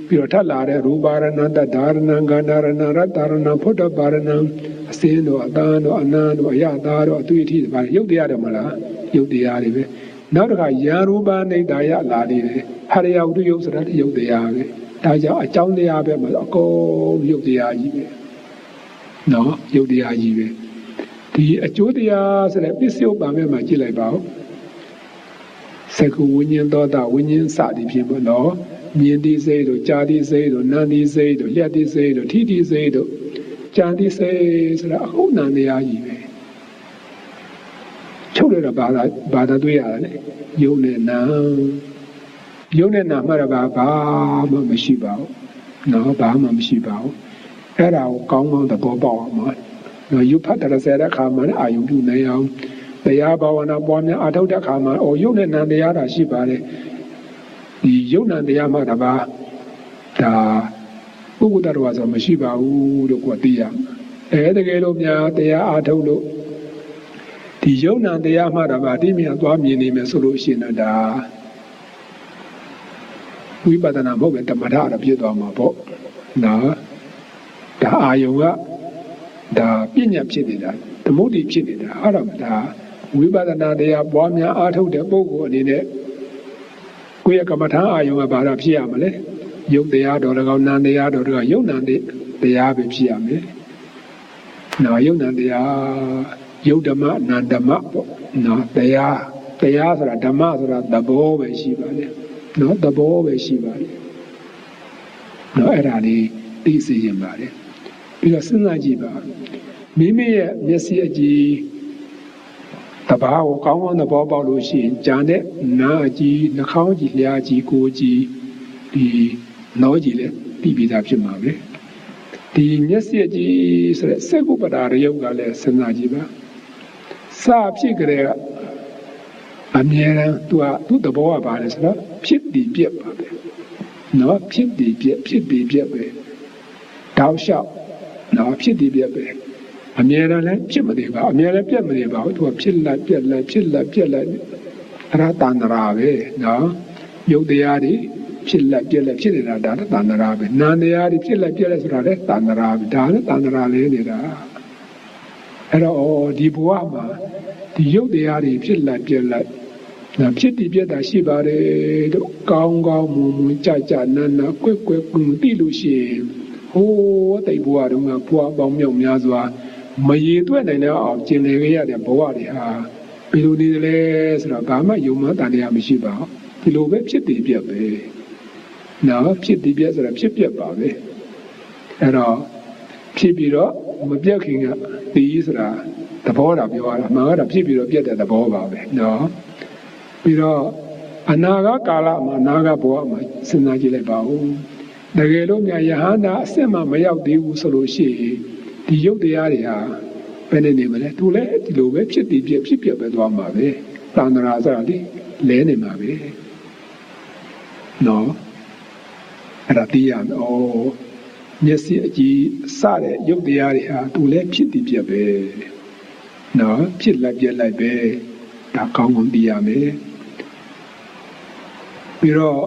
ပြီးတော့ထပ်လာတဲ့ရူပါရဏတ္တဒါရဏံဂန္ဓာရဏရတ္တရဏဖုဒ္ဓပါရဏံအစင်းတို့အသားတို့အနံတို့အယသားတို့အသွေးအထိတွေပါရုပ်တရားတယ်မလားရုပ်တရားတွေပဲနောက်တစ်ခါယံရူပနိဒာယလာနေတယ်ဟရိယဝတ္ထုယုတ်ဆိုတာရုပ်တရားပဲဒါကြောင့်အကြောင်းတရားပဲမှာအကုန်ရုပ်တရားကြီးပဲနော်ရုပ်တရားကြီးပဲဒီအကျိုးတရားဆိုတဲ့ပစ္စယုပ္ပါမဲ့မှာကြည့်လိုက်ပါဦးစက္ခုဝိညာဉ်သောတာဝိညာဉ်စသည်ဖြင့်ပေါ့နော်မြင်တိစိတ်တို့ကြာတိစိတ်တို့နာတိစိတ်တို့လျက်တိစိတ်တို့ထိတိစိတ်တို့ကြာတိစိတ်ဆိုတာအဟုတ်နာတရားကြီးပဲချုပ်ရတော့ဘာသာတွေ့ရတယ်လေယုံနဲ့နာမှတော့ဘာမှမရှိပါဘူးနော်ဘာမှမရှိပါဘူးအဲ့ဒါကိုကောင်းကောင်းသဘောပေါက်အောင်မှာနော်ယုဖတ်တဲ့ဆရာတဲ့အခါမှာအာယုပြုနေအောင်တရားဘာဝနာပွားများအထောက်တဲ့အခါမှာယုံနဲ့နာတရားတာရှိပါတယ်ဒီယုံနာတရားမှတော့ဒါပုဂ္ဂိုလ်တော်ဆိုမရှိပါဘူးလို့ကိုသိရတကယ်လို့များတရားအားထုတ်လို့ဒီယုံနာတရားမှတော့အတိမြတ်သွားမြင်နေမယ်ဆိုလို့ရှိရင်ဒါဝိပဿနာမဟုတ်ပဲတမထအဖြစ်သွားမှာပေါ့နော်ဒါအာယုံကဒါပြဉ္ညာဖြစ်နေတာသမုဒ္ဒိဖြစ်နေတာအဲ့တော့ဒါဝိပဿနာတရားပွားများအားထုတ်တဲ့ပုဂ္ဂိုလ်အနေနဲ့ကိုယ့်ရဲ့ကမ္မထာအာယုံကဘာသာဖြစ်ရမလဲယုတ်တရားတော်၎င်းနာတရားတော်တွေကယုတ်နာတရားပဲဖြစ်ရမယ်နော်ယုတ်နာတရားယုတ်ဓမ္မနာဓမ္မပေါ့နော်တရားဆိုတာဓမ္မဆိုတာသဘောပဲရှိပါလေနော်သဘောပဲရှိပါလေ နော်အဲ့ဒါလေးသိစေချင်ပါတယ်ပြီးတော့စဉ်းစားကြည့်ပါမိမိရဲ့မျက်စိအကြည့်တဘာကိုကောင်းကောင်းသဘောပေါက်လို့ရှိရင်ဂျာနဲ့နားအကြည့်နှာခေါင်းကြည့်လျှာကြည့်ကိုယ်ကြည့်ဒီနောကြည့်လည်းပြီးပြီးသားဖြစ်မှာပဲဒီမျက်စိအကြည့်ဆိုတဲ့စက္ကုပ္ပတာရယုတ်ကလည်းစဉ်းစားကြည့်ပါစဖြစ်ကြတဲ့အမြဲတမ်းသူ့သဘောကဘာလဲဆိုတော့ဖြစ်တည်ပြက်ပါပဲနော်ဖြစ်တည်ပြက်ပဲတောက်လျှောက်နော်ဖြစ်တည်ပြက်ပဲအမြဲတမ်းလည်းဖြစ်မသေးပါအမြဲလည်းပြက်မသေးပါဘူးသူကဖြစ်လိုက်ပြက်လိုက်ဖြစ်လိုက်ပြက်လိုက်အရတန္တရာပဲနော်ယုတ်တရားတွေဖြစ်လိုက်ပြက်လိုက်ဖြစ်နေတာဒါလည်းတန္တရာပဲနာမ်တရားတွေဖြစ်လိုက်ပြက်လိုက်ဆိုတာလည်းတန္တရာပဲဒါလည်းတန္တရာလေးနေတာအဲ့တော့ဒီဘဝမှာဒီယုတ်တရားတွေဖြစ်လိုက်ပြက်လိုက်ဖြစ်တည်ပြက်တာရှိပါတယ်တို့ကောင်းကောင်းမွန်မွန်ကြကြနန်းနာကွက်ကွက်သိလို့ရှိရင်ဟိုးတိတ်ဘဝတုန်းကဘဝပေါင်းမြောက်များစွာမရေတွက်နိုင်တဲ့အောင်ကျင်လည်ခဲ့ရတဲ့ဘဝတွေဟာဘယ်လိုနေသလဲဆိုတော့ဘာမှယုံမှန်းတန်တရားမရှိပါဘူးဒီလိုပဲဖြစ်တည်ပြက်ပဲနော်ဖြစ်တည်ပြက်ဆိုတာဖြစ်ပြက်ပါပဲအဲ့တော့ဖြစ်ပြီးတော့မပြက်ခင်ကဒီဆိုတာသဘောတာပြောရတာမှန်ကတော့ဖြစ်ပြီးတော့ပြက်တဲ့သဘောပါပဲနော်ပြီးတော့အနာဂတ်ကာလမှာအနာဂတ်ဘဝမှာစဉ်းစားကြည့်လိုက်ပါဦးတကယ်လို့များယဟန္တာအစစ်မှမရောက်သေးဘူးဆိုလို့ရှိရင်ဒီယုတ်တရားတွေဟာဘယ်နေမလဲသူလည်းဒီလိုပဲဖြစ်တည်ပြက်ဖြစ်ပြက်ပဲသွားမှာပဲတန္တရာဆိုတာလေလဲနေမှာပဲနော်အဲ့ဒါသိရမယ်မျက်စိအကြည့်စတဲ့ယုတ်တရားတွေဟာသူလည်းဖြစ်တည်ပြက်ပဲနော်ဖြစ်လိုက်ပြက်လိုက်ပဲဒါကောင်းကောင်းသိရမယ်ပြီးတော့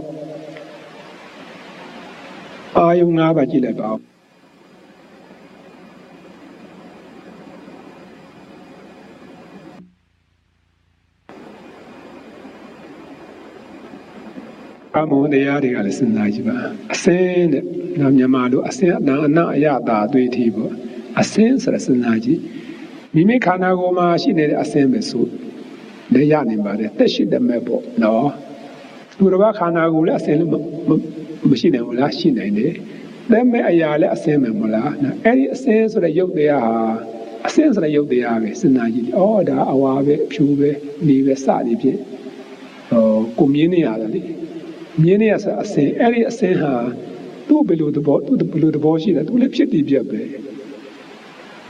အာယုံ၅ပါးကြည့်လိုက်ပါဦးအမောတရားတွေကလည်းစဉ်းစားကြည့်ပါအစင်းတဲ့မြန်မာလိုအစင်းအနာအနအယတာအတွေ့အထိပေါ့အစင်းဆိုတဲ့စဉ်းစားကြည့်မိမိခန္ဓာကိုယ်မှာရှိနေတဲ့အစင်းပဲဆိုလည်းရနိုင်ပါတယ်တက်ရှိတဲ့မဲ့ပေါ့နော်သူတစ်ပါးခန္ဓာကိုယ်လည်းအစင်းလည်းမရှိနိုင်ဘူးလားရှိနိုင်တယ်တဲ့မဲ့အရာလည်းအစင်းပဲမလားအဲ့ဒီအစင်းဆိုတဲ့ယုတ်တရားဟာအစင်းဆိုတဲ့ယုတ်တရားပဲစဉ်းစားကြည့်ဒါအဝါပဲအဖြူပဲနေပဲစသည်ဖြင့်ကိုမြင်နေရတယ်လေမြင်နေရဆိုအစင်းအဲ့ဒီအစင်းဟာသူ့ဘယ်လိုသဘောရှိတယ်သူလည်းဖြစ်တည်ပြက်ပဲ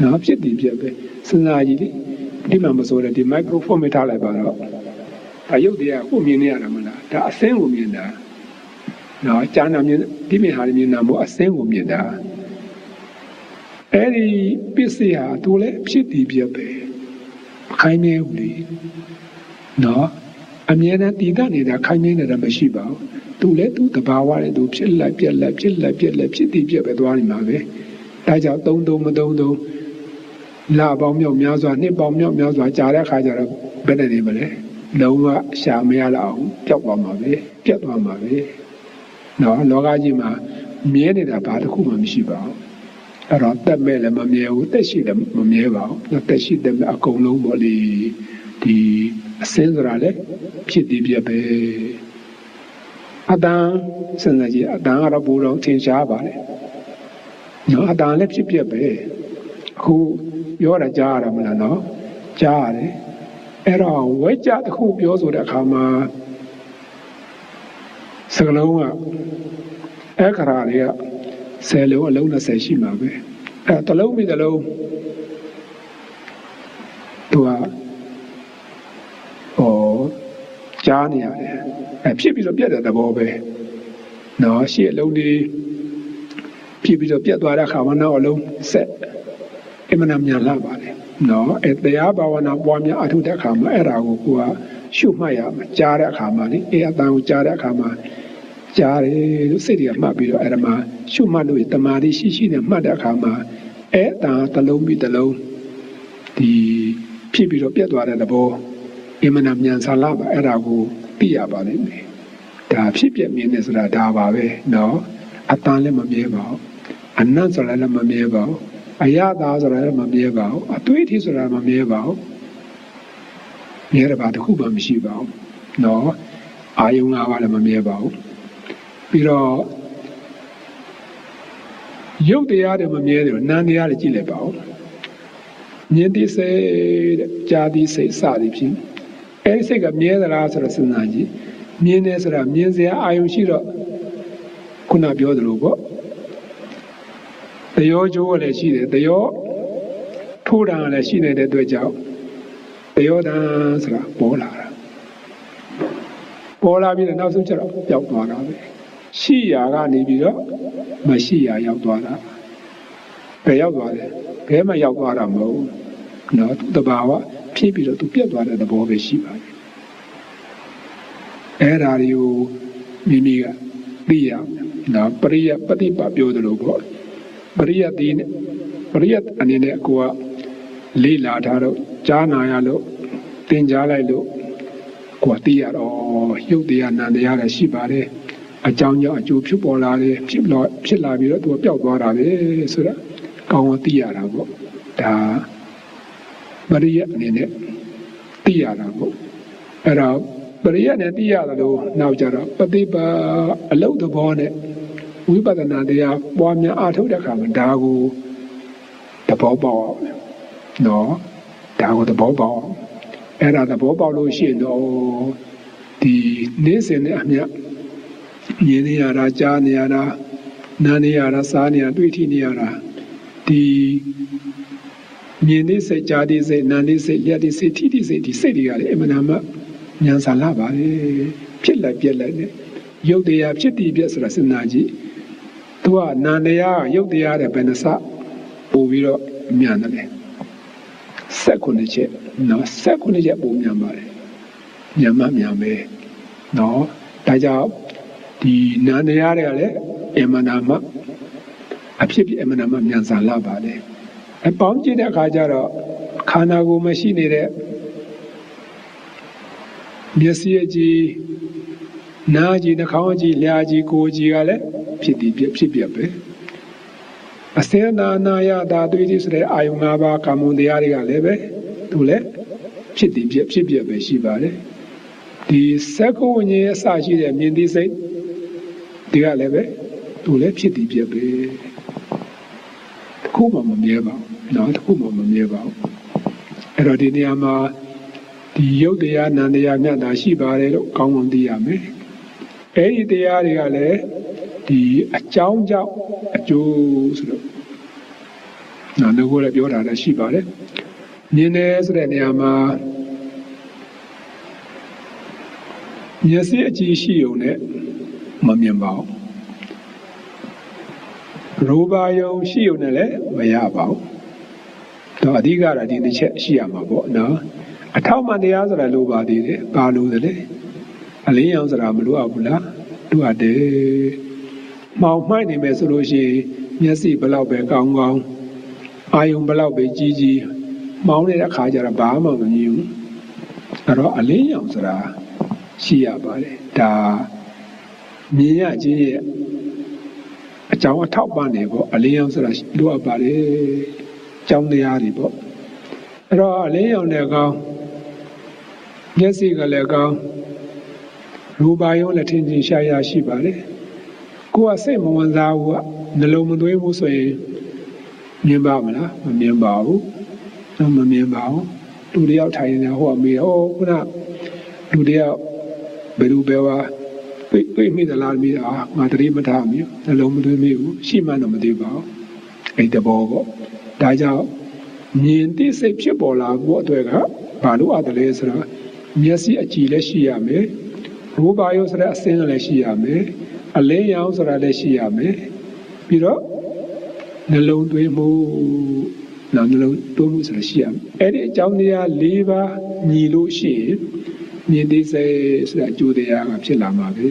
နော်ဖြစ်တည်ပြက်ပဲစဉ်းစားကြည့်လေဒီမှာမဆိုတဲ့ဒီမိုက်ခရိုဖုန်းမိထားလိုက်ပါတော့ဒါရုပ်တရားကိုမြင်နေရတာမလားဒါအစင်းကိုမြင်တာနော်ကြာနာမြင်ဒီမြင်ဟာမြင်တာမို့အစင်းကိုမြင်တာအဲ့ဒီပစ္စည်းဟာသူလည်းဖြစ်တည်ပြက်ပဲမခိုင်းနေဘူးလေနော်အမြဲတမ်းတည်တတ်နေတာခိုင်းနေတာမရှိပါဘူးသူလည်းသူတဘာဝနဲ့သူဖြစ်လိုက်ပြက်လိုက်ဖြစ်လိုက်ပြက်လိုက်ဖြစ်တည်ပြက်ပဲသွားနေမှာပဲဒါကြောင့်သုံးမသုံးလာပေါင်းမြောက်များစွာနှစ်ပေါင်းမြောက်များစွာကြာတဲ့အခါကျတော့ဘယ်နဲ့နေမလဲလုံးဝရှာမရတော့အောင်ပျောက်သွားမှာပဲပြတ်သွားမှာပဲနော်လောကကြီးမှာမြဲနေတာဘာတစ်ခုမှမရှိပါဘူးအဲ့တော့တက်မဲ့လည်းမမြဲဘူးတက်ရှိလည်းမမြဲပါဘူးတက်ရှိတယ်အကုန်လုံးပေါ့လေဒီအစင်းဆိုတာလည်းဖြစ်တည်ပြပဲအတန်စဉ်းစားကြည့်အတန်ကတော့ဘူတော်ထင်ရှားပါလေနော်အတန်လည်းဖြစ်ပြပဲအခုပြောတာကြားရတာမလားနော်ကြားရတယ်အဲ့တော့ဝဲကြတစ်ခုပြောဆိုတဲ့အခါမှာစကလုံးကအခရာတွေက10လုံးအလုံး20ရှိမှာပဲအဲ့တစ်လုံးပြီးတစ်လုံးသူကကြားနေရတယ်ဖြစ်ပြီးတော့ပြတ်တဲ့သဘောပဲနော်ရှေ့အလုံးလေးဖြစ်ပြီးတော့ပြတ်သွားတဲ့အခါမှာနောက်အလုံးဆက်အမှန်မှန်လာပါလေနော်တရားဘာဝနာပွားများအထုတဲ့အခါမှာအဲ့ဒါကိုကိုကရှုမှတ်ရမှာကြားတဲ့အခါမှာလေအတန်ကိုကြားတဲ့အခါမှာကြားတယ်လို့စိတ်တွေကမှတ်ပြီးတော့အဲ့ဒါမှာရှုမှတ်လို့တမာတိရှိနဲ့မှတ်တဲ့အခါမှာအဲ့ဒါတစ်လုံးပြီးတစ်လုံးဒီဖြစ်ပြီးတော့ပြတ်သွားတဲ့သဘောအမှန်မြန်ဆာလာပါအဲ့ဒါကိုသိရပါလိမ့်မယ်ဒါဖြစ်ပြမြင်နေဆိုတာဒါပါပဲနော်အတန်လည်းမမြဲပါဘူးအနတ်ဆိုတာလည်းမမြဲပါဘူးအယတာဆိုတာလည်းမမြဲပါဘူးအသွေးထီးဆိုတာမမြဲပါဘူးမြဲတယ်ပါတခုမှမရှိပါဘူးနော်အာယုံ၅ပါးလည်းမမြဲပါဘူးပြီးတော့ ရုပ်တရားတွေမမြဲတယ်နာမ်တရားတွေကြည့်လိုက်ပါဦးမြင်သိစိတ်ကြားသိစိတ်စသည်ဖြင့်အဲဒီစိတ်ကမြဲသလားဆိုတော့စဉ်းစားကြည့်မြင်တယ်ဆိုတာမြင်စရာအာရုံရှိတော့ခုနပြောသလိုပေါ့တယောကျိုးကလည်းရှိတယ်တယောထိုးတာလည်းရှိနေတဲ့အတွက်ကြောင့်တယောတန်းဆိုတာပေါ်လာတာပေါ်လာပြီးတော့နောက်ဆုံးကျတော့ပျောက်သွားတာပဲရှိရာကနေပြီးတော့မရှိရာရောက်သွားတာဘယ်ရောက်သွားလဲဘယ်မှရောက်သွားတာမဟုတ်ဘူးနော်သူတဘာဝဖြစ်ပြီးတော့သူပြတ်သွားတဲ့သဘောပဲရှိပါတယ်အဲ့ဒါတွေကိုမိမိကသိရနော်ပရိယပฏิပတ်ပြောတယ်လို့ပေါ့ပရိယတိနဲ့ပရိယအနေနဲ့ကိုကလေးလာထားတော့ကြားနာရလို့သင်ကြားလိုက်လို့ကိုကသိရတော့ရုပ်တရားနာတရားလည်းရှိပါတယ်အကြောင်းကြောင့်အကျိုးဖြစ်ပေါ်လာတယ်ဖြစ်လာပြီးတော့သူကပျောက်သွားတာပဲဆိုတာကောင်းကောင်းသိရတာပေါ့ဒါပရိယအနေနဲ့သိရတာပေါ့အဲ့တော့ပရိယနဲ့သိရတယ်လို့နောက်ကြတော့ပฏิပါအလုတ်သဘောနဲ့ဝိပဿနာတရားပွားများအားထုတ်တဲ့အခါမှာဒါကိုသဘောပေါက်အောင်နော်ဒါကိုသဘောပေါက်အောင်အဲ့ဒါသဘောပေါက်လို့ရှိရင်တော့ဒီနေ့စဉ်နဲ့အမျှမြင်နေရတာကြားနေရတာနားနေရတာစားနေရတွေ့ထိနေရတာဒီမြင်နေစိတ်ကြားနေစိတ်နားနေစိတ်လျက်နေစိတ်ထိနေစိတ်ဒီစိတ်တွေကလည်းအမှန်တမ်းဉာဏ်စာလာပါလေဖြစ်လိုက်ပြက်လိုက်နဲ့ရုပ်တရားဖြစ်တည်ပြက်ဆိုတာစဉ်းစားကြည့်သူကနာတရားရုပ်တရားတဲ့ဘယ်နှစပို့ပြီးတော့မြန်တယ်19ချက်နော်19ချက်ပို့မြန်ပါတယ်မြန်မှမြန်ပဲနော်ဒါကြောင့်ဒီနာတရားတွေကလည်းအမှန်တမ်းအဖြစ်ပြအမှန်တမ်းမြန်စာလာပါလေအပေါင်းကြည့်တဲ့အခါကျတော့ခန္ဓာကိုယ်မရှိနေတဲ့မျက်စိအကြည့်နားကြည့်နှာခေါင်းအကြည့်လျှာကြည့်ကိုယ်ကြည့်ကလည်းဖြစ်တည်ပြဖြစ်ပြပဲအစင်းနာနာယတာတွေ့သည်ဆိုတဲ့အာယုံ၅ပါးကာမုန်တရားတွေကလည်းပဲသူလည်းဖြစ်တည်ပြဖြစ်ပြပဲရှိပါတယ်ဒီစက္ကုဝဉ္ဇဉ်အစရှိတဲ့မြင်သိစိတ်ဒီကလည်းပဲသူလည်းဖြစ်တည်ပြပဲတခုမှမမြဲပါဘူးနော်တခုမှမမြဲပါဘူးအဲ့တော့ဒီနေရာမှာဒီရုပ်တရားနာမ်တရားမျှတာရှိပါတယ်လို့ကောင်းကောင်းသိရမယ်အဲ့ဒီတရားတွေကလည်းဒီအကြောင်းကြောင့်အကျိုးဆိုတော့နော်ငါကလည်းပြောတာလည်းရှိပါတယ်မြင်တယ်ဆိုတဲ့နေရာမှာမျက်စိအကြည့်ရှိုံနဲ့မမြင်ပါဘူးရူပါယုံရှိုံနဲ့လည်းမရပါဘူးတော့အဓိကတော့ဒီတစ်ချက်ရှိရမှာပေါ့နော်အထောက်မှန်တရားဆိုတာလိုပါသေးတယ်ပါလို့တယ်အလင်းရောင်ဆိုတာမလိုအပ်ဘူးလားလိုအပ်တယ်မှောင်မှိုက်နေမယ်ဆိုလို့ရှိရင်မျက်စိဘလောက်ပဲကောင်းကောင်းအာယုံဘလောက်ပဲကြီးကြီးမှောင်နေတဲ့အခါကျတော့ဘာမှမမြင်ဘူးအဲ့တော့အလင်းရောင်ဆိုတာရှိရပါတယ်ဒါမြင်ရခြင်းရဲ့အကြောင်းအထောက်ပံ့နေပေါ့အလင်းရောင်ဆိုတာလိုအပ်ပါတယ်ကြောင်းတရားတွေပေါ့အဲ့တော့အလင်းရောင်နဲ့ကောင်းမျက်စိကလည်းကောင်းရူပါယုံလည်းထင်ထင်ရှားရှားရှိပါတယ်ကိုယ်ကစိတ်မဝင်စားဘူးကနှလုံးမသွင်းဘူးဆိုရင်မြင်ပါမလားမမြင်ပါဘူးမမြင်ပါဘူးလူတယောက်ထိုင်နေဟိုကမေးတော့ခုနလူတယောက်ဘယ်လိုပဲဝါပြေးမိသလားမေးတာငါတတိမထားမိနှလုံးမသွင်းမိဘူးရှိမှတော့မသိပါဘူးအဲ့တဘောပေါ့ဒါကြောင့်မြင်သိစိတ်ဖြစ်ပေါ်လာဖို့အတွက်ကဘာလို့အပ်တယ်လဲဆိုတော့မျက်စိအကြည့်လည်းရှိရမယ်ရူပါယုံဆိုတဲ့အစင်းလည်းရှိရမယ်အလင်းရောင်ဆိုတာလည်းရှိရမယ်ပြီးတော့နှလုံးသွင်းမှုနှလုံးသွင်းမှုဆိုတာရှိရမယ်အဲ့ဒီအကြောင်းတရား၄ပါးညီလို့ရှိရင်မြင်သိစိတ်ဆိုတာအကျိုးတရားကဖြစ်လာမှာပဲ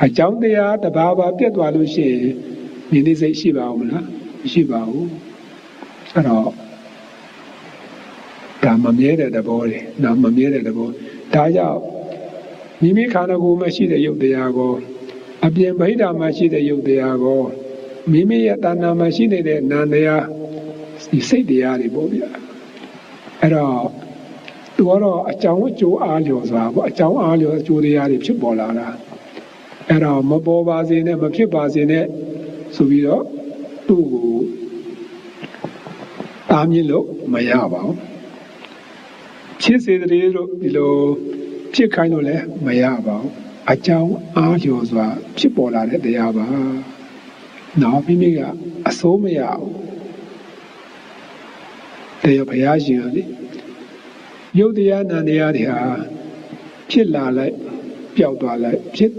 အကြောင်းတရားတစ်ပါးပါပြတ်သွားလို့ရှိရင်မြင်သိစိတ်ရှိပါဦးမလားမရှိပါဘူးအဲ့တော့ဒါမမြဲတဲ့သဘောတွေနော်မမြဲတဲ့သဘောဒါကြောင့်မိမိခန္ဓာကိုယ်မှာရှိတဲ့ယုတ်တရားကိုအပြင်ဗိဓာမှာရှိတဲ့ယုတ်တရားကိုမိမိရဲ့တဏ္ဍာမှာရှိနေတဲ့နာမ်တရားဒီစိတ်တရားတွေပေါ့ဗျာအဲ့တော့သူကတော့အကြောင်းအကျိုးအားလျော်စွာပေါ့အကြောင်းအားလျော်အကျိုးတရားတွေဖြစ်ပေါ်လာတာ အဲ့တော့မပေါ်ပါစေနဲ့မဖြစ်ပါစေနဲ့ဆိုပြီးတော့သူ့ကိုတားမြစ်လို့မရပါဘူးဖြစ်စေတည်းလို့ဒီလိုဖြစ်ခိုင်းလို့လည်းမရပါဘူးအကြောင်းအားလျော်စွာဖြစ်ပေါ်လာတဲ့တရားပါနော်မိမိကအစိုးမရဘူးတရားဘုရားရှင်ကလေရုပ်တရားနာတရားတွေဟာဖြစ်လာလိုက်ပျောက်သွားလိုက်ဖြစ်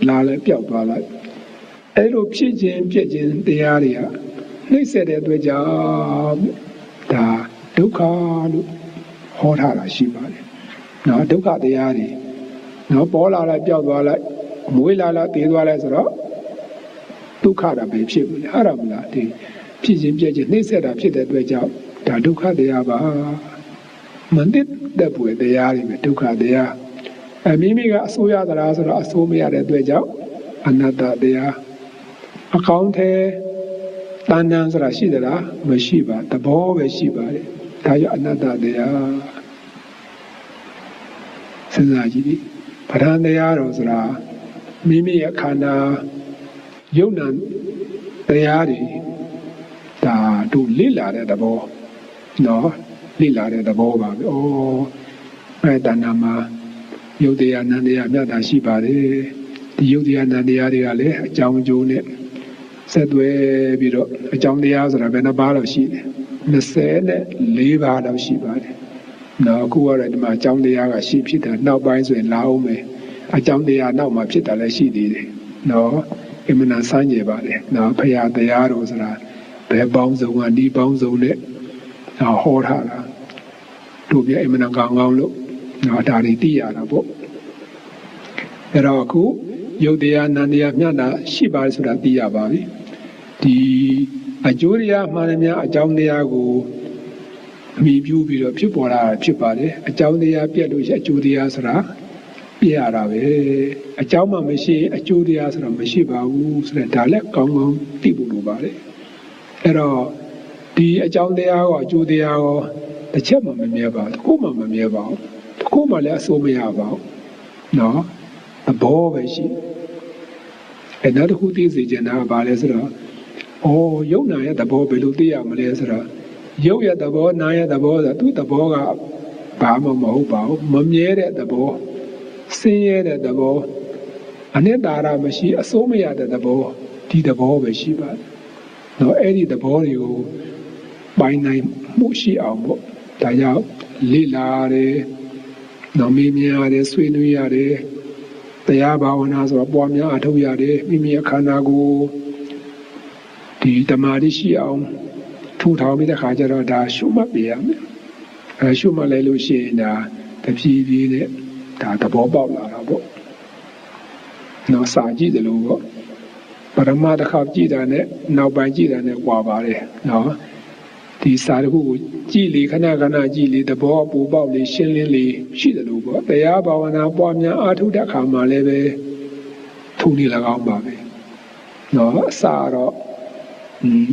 လာလိုက်ပျောက်သွားလိုက်အဲ့လိုဖြစ်ခြင်းပြည့်ခြင်းတရားတွေဟာနှိမ့်ဆက်တဲ့အတွက်ကြောင့်ဒါဒုက္ခလို့ဟောထားတာရှိပါတယ်နော်ဒုက္ခတရားတွေနော်ပေါ်လာလိုက်ပျောက်သွားလိုက်မွေးလာလိုက်တည်သွားလိုက်ဆိုတော့ဒုက္ခတာပဲဖြစ်ဘူးလေအဲ့ဒါမလားဒီဖြစ်ခြင်းပြည့်ခြင်းနှိမ့်ဆက်တာဖြစ်တဲ့အတွက်ကြောင့်ဒါဒုက္ခတရားပါမနစ်တဲ့ပွေတရားတွေပဲဒုက္ခတရားမိမိကအစိုးရသလားဆိုတော့အစိုးမရတဲ့အတွက်ကြောင့်အနတ္တတရားအကောင်းထဲတဏ္ဍာဆိုတာရှိသလားမရှိပါသဘောပဲရှိပါတယ်ဒါကြောင့်အနတ္တတရားစဉ်းစားကြည့်ဒီပဋ္ဌာန်းတရားတော်ဆိုတာမိမိရဲ့ခန္ဓာယုံနာတရားတွေဒါတို့လိလာတဲ့သဘောနော်လိလာတဲ့သဘောပါပဲဩအဲ့တဏ္ဍာမှာယုတ်တရားနန္တရားမြတ်တာရှိပါတယ်ဒီယုတ်တရားနန္တရားတွေကလည်းအကြောင်းအကျိုးနဲ့ဆက်သွယ်ပြီးတော့အကြောင်းတရားဆိုတာဘယ်နှပါးတော့ရှိတယ်24ပါးတော့ရှိပါတယ်နော်အခုကတော့ဒီမှာအကြောင်းတရားကရှိဖြစ်တာနောက်ပိုင်းဆိုရင်လာအောင်မယ်အကြောင်းတရားနောက်မှာဖြစ်တာလည်းရှိသေးတယ်နော်အမှန်တန်စမ်းကြပါလေနော်ဖရာတရားတော်ဆိုတာဘယ်ပေါင်းစုံကဒီပေါင်းစုံနဲ့ဟောထားတာတို့ပြအမှန်တန်ကောင်းကောင်းလို့နော်ဒါတွေသိရတာပေါ့အဲ့တော့အခုယုတ်တရားနန္တရားမြတ်တာရှိပါတယ်ဆိုတာသိရပါပြီဒီအကျိုးတရားမှန်တယ်များအကြောင်းတရားကိုအမိပြုပြီးတော့ဖြစ်ပေါ်လာတာဖြစ်ပါတယ်အကြောင်းတရားပြတ်လို့ရှိအကျိုးတရားဆိုတာပြရတာပဲအကြောင်းမှမရှိအကျိုးတရားဆိုတာမရှိပါဘူးဆိုတော့ဒါလည်းကောင်းကောင်းသိဖို့လိုပါတယ်အဲ့တော့ဒီအကြောင်းတရားရောအကျိုးတရားရောတစ်ချက်မှမမြဲပါဘူးတစ်ခုမှမမြဲပါဘူးတစ်ခုမှလည်းအစိုးမရပါဘူးနော်သဘောပဲရှိအဲ့နောက်တစ်ခုသိစေချင်တာကဘာလဲဆိုတော့ယုံနာရဲ့သဘောဘယ်လိုသိရမလဲဆိုတော့ရုပ်ရဲ့သဘောနာရဲ့သဘောဆိုသူ့သဘောကဘာမှမဟုတ်ပါဘူးမမြဲတဲ့သဘောဆင်းရဲတဲ့သဘောအနိတ္တရာမရှိအစိုးမရတဲ့သဘောဒီသဘောပဲရှိပါတယ်နော်အဲ့ဒီသဘောတွေကိုပိုင်နိုင်မှုရှိအောင်ပေါ့ဒါကြောင့်လေ့လာရတယ်နော်မေးမြန်းရတယ်ဆွေးနွေးရတယ်တရားဘာဝနာဆိုတော့ပွားများအထောက်ရတယ်မိမိရဲ့ခန္ဓာကိုယ်ဒီတမာတိရှိအောင်ထူထောင်ပြီးတဲ့ခါကျတော့ဒါရှုမှတ်ပြရမယ်ရှုမှတ်လိုက်လို့ရှိရင်ဒါတဖြည်းဖြည်းနဲ့ဒါသဘောပေါက်လာတာပေါ့နော်စာကြည့်တယ်လို့ပေါ့ပရမတစ်ခါကြည့်တာနဲ့နောက်ပိုင်းကြည့်တာနဲ့ကွာပါတယ်နော်ဒီစာတစ်ခုကိုကြည့်လေခဏခဏကြည့်လေသဘောပူပေါက်လေရှင်းလင်းလေရှိတယ်လို့ပေါ့တရားဘာဝနာပွားများအားထုတ်တဲ့အခါမှာလည်းပဲထုံနေ၎င်းပါပဲနော်အစာတော့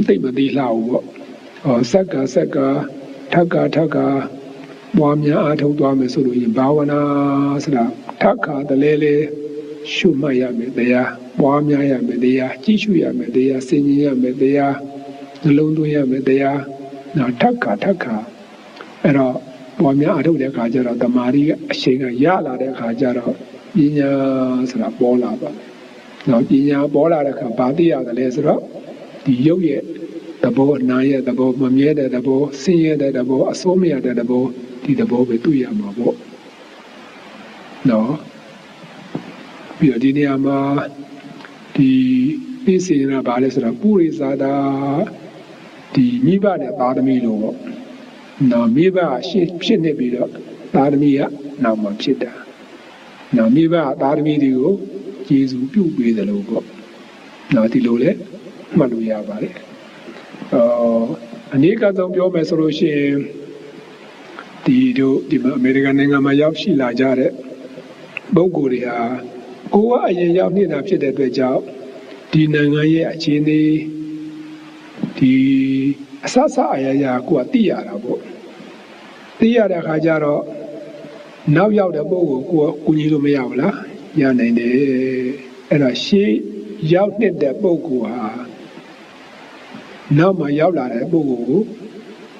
သိမသိလှဘူးပေါ့စက္ကထက္ကပွားများအားထုတ်သွားမယ်ဆိုလို့ရင်ဘာဝနာဆိုတာထက္ကတလဲလဲရှုမှတ်ရမယ်တရားပွားများရမယ်တရားကြည့်ရှုရမယ်တရားဆင်ခြင်ရမယ်တရားနှလုံးသွင်းရမယ်တရားနော်ထက္ကအဲ့တော့ပွားများအားထုတ်တဲ့အခါကျတော့တမာရီကအရှိန်ကရလာတဲ့အခါကျတော့ပညာဆိုတာပေါ်လာပါနော်ပညာပေါ်လာတဲ့အခါဘာသိရတယ်လဲဆိုတော့ဒီရုပ်ရဲ့သဘောနာရဲ့သဘောမမြဲတဲ့သဘောဆင်းရဲတဲ့သဘောအစိုးမရတဲ့သဘောဒီသဘောပဲတွေ့ရမှာပေါ့နော်ပြီးတော့ဒီနေရာမှာဒီသိစေရတာဘာလဲဆိုတော့ပုရိသတာဒီမိဘနဲ့သားသမီးလို့ပေါ့နော်မိဘရှေ့ဖြစ်နေပြီးတော့သားသမီးကနောက်မှဖြစ်တာနော်မိဘသားသမီးတွေကိုကျေစုပြုပေးတယ်လို့ပေါ့နော်ဒီလိုလေမှတ်လို့ရပါတယ်အနည်းကဆုံးပြောမယ်ဆိုလို့ရှိရင်ဒီအမေရိကန်နိုင်ငံမှာရောက်ရှိလာကြတဲ့ပုဂ္ဂိုလ်တွေဟာကိုယ်ကအရင်ရောက်နေတာဖြစ်တဲ့အတွက်ကြောင့်ဒီနိုင်ငံရဲ့အခြေအနေဒီအဆအရာကိုကသိရတာပေါ့သိရတဲ့အခါကျတော့နောက်ရောက်တဲ့ပုဂ္ဂိုလ်ကိုကူညီလို့မရဘူးလားရနိုင်တယ် အဲ့တော့ရှေးရောက်တဲ့ပုဂ္ဂိုလ်ဟာနောက်မှရောက်လာတဲ့ပုဂ္ဂိုလ်ကို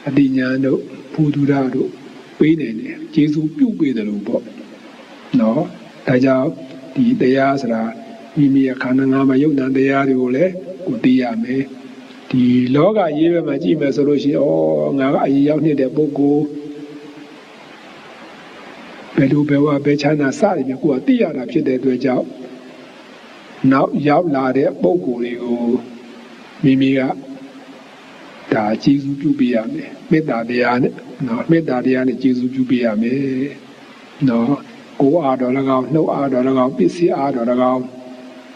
အတိညာတို့ဘုဒ္ဓတို့ပေးနေတယ်ကျေးဇူးပြုပေးတယ်လို့ပေါ့နော်ဒါကြောင့်ဒီတရားဆိုတာမိမိရဲ့ခန္ဓာငါးမှာယုတ်တန်တရားတွေကိုလည်းကိုသိရမယ်ဒီလောကရေးဘက်မှာကြည့်မယ်ဆိုလို့ရှိရင်ငါကအရင်ရောက်နေတဲ့ပုဂ္ဂိုလ်ဘယ်လိုပဲဝဘယ်ချမ်းသာစတယ်မျိုးကိုသိရတာဖြစ်တဲ့အတွက်ကြောင့်နောက်ရောက်လာတဲ့ပုဂ္ဂိုလ်တွေကိုမိမိကဒါကျေးဇူးပြုပေးရမယ်မေတ္တာတရားနဲ့နော်မေတ္တာတရားနဲ့ကျေးဇူးပြုပေးရမယ်နော်ကိုယ်အားတော်၎င်းနှုတ်အားတော်၎င်းပစ္စည်းအားတော်၎င်း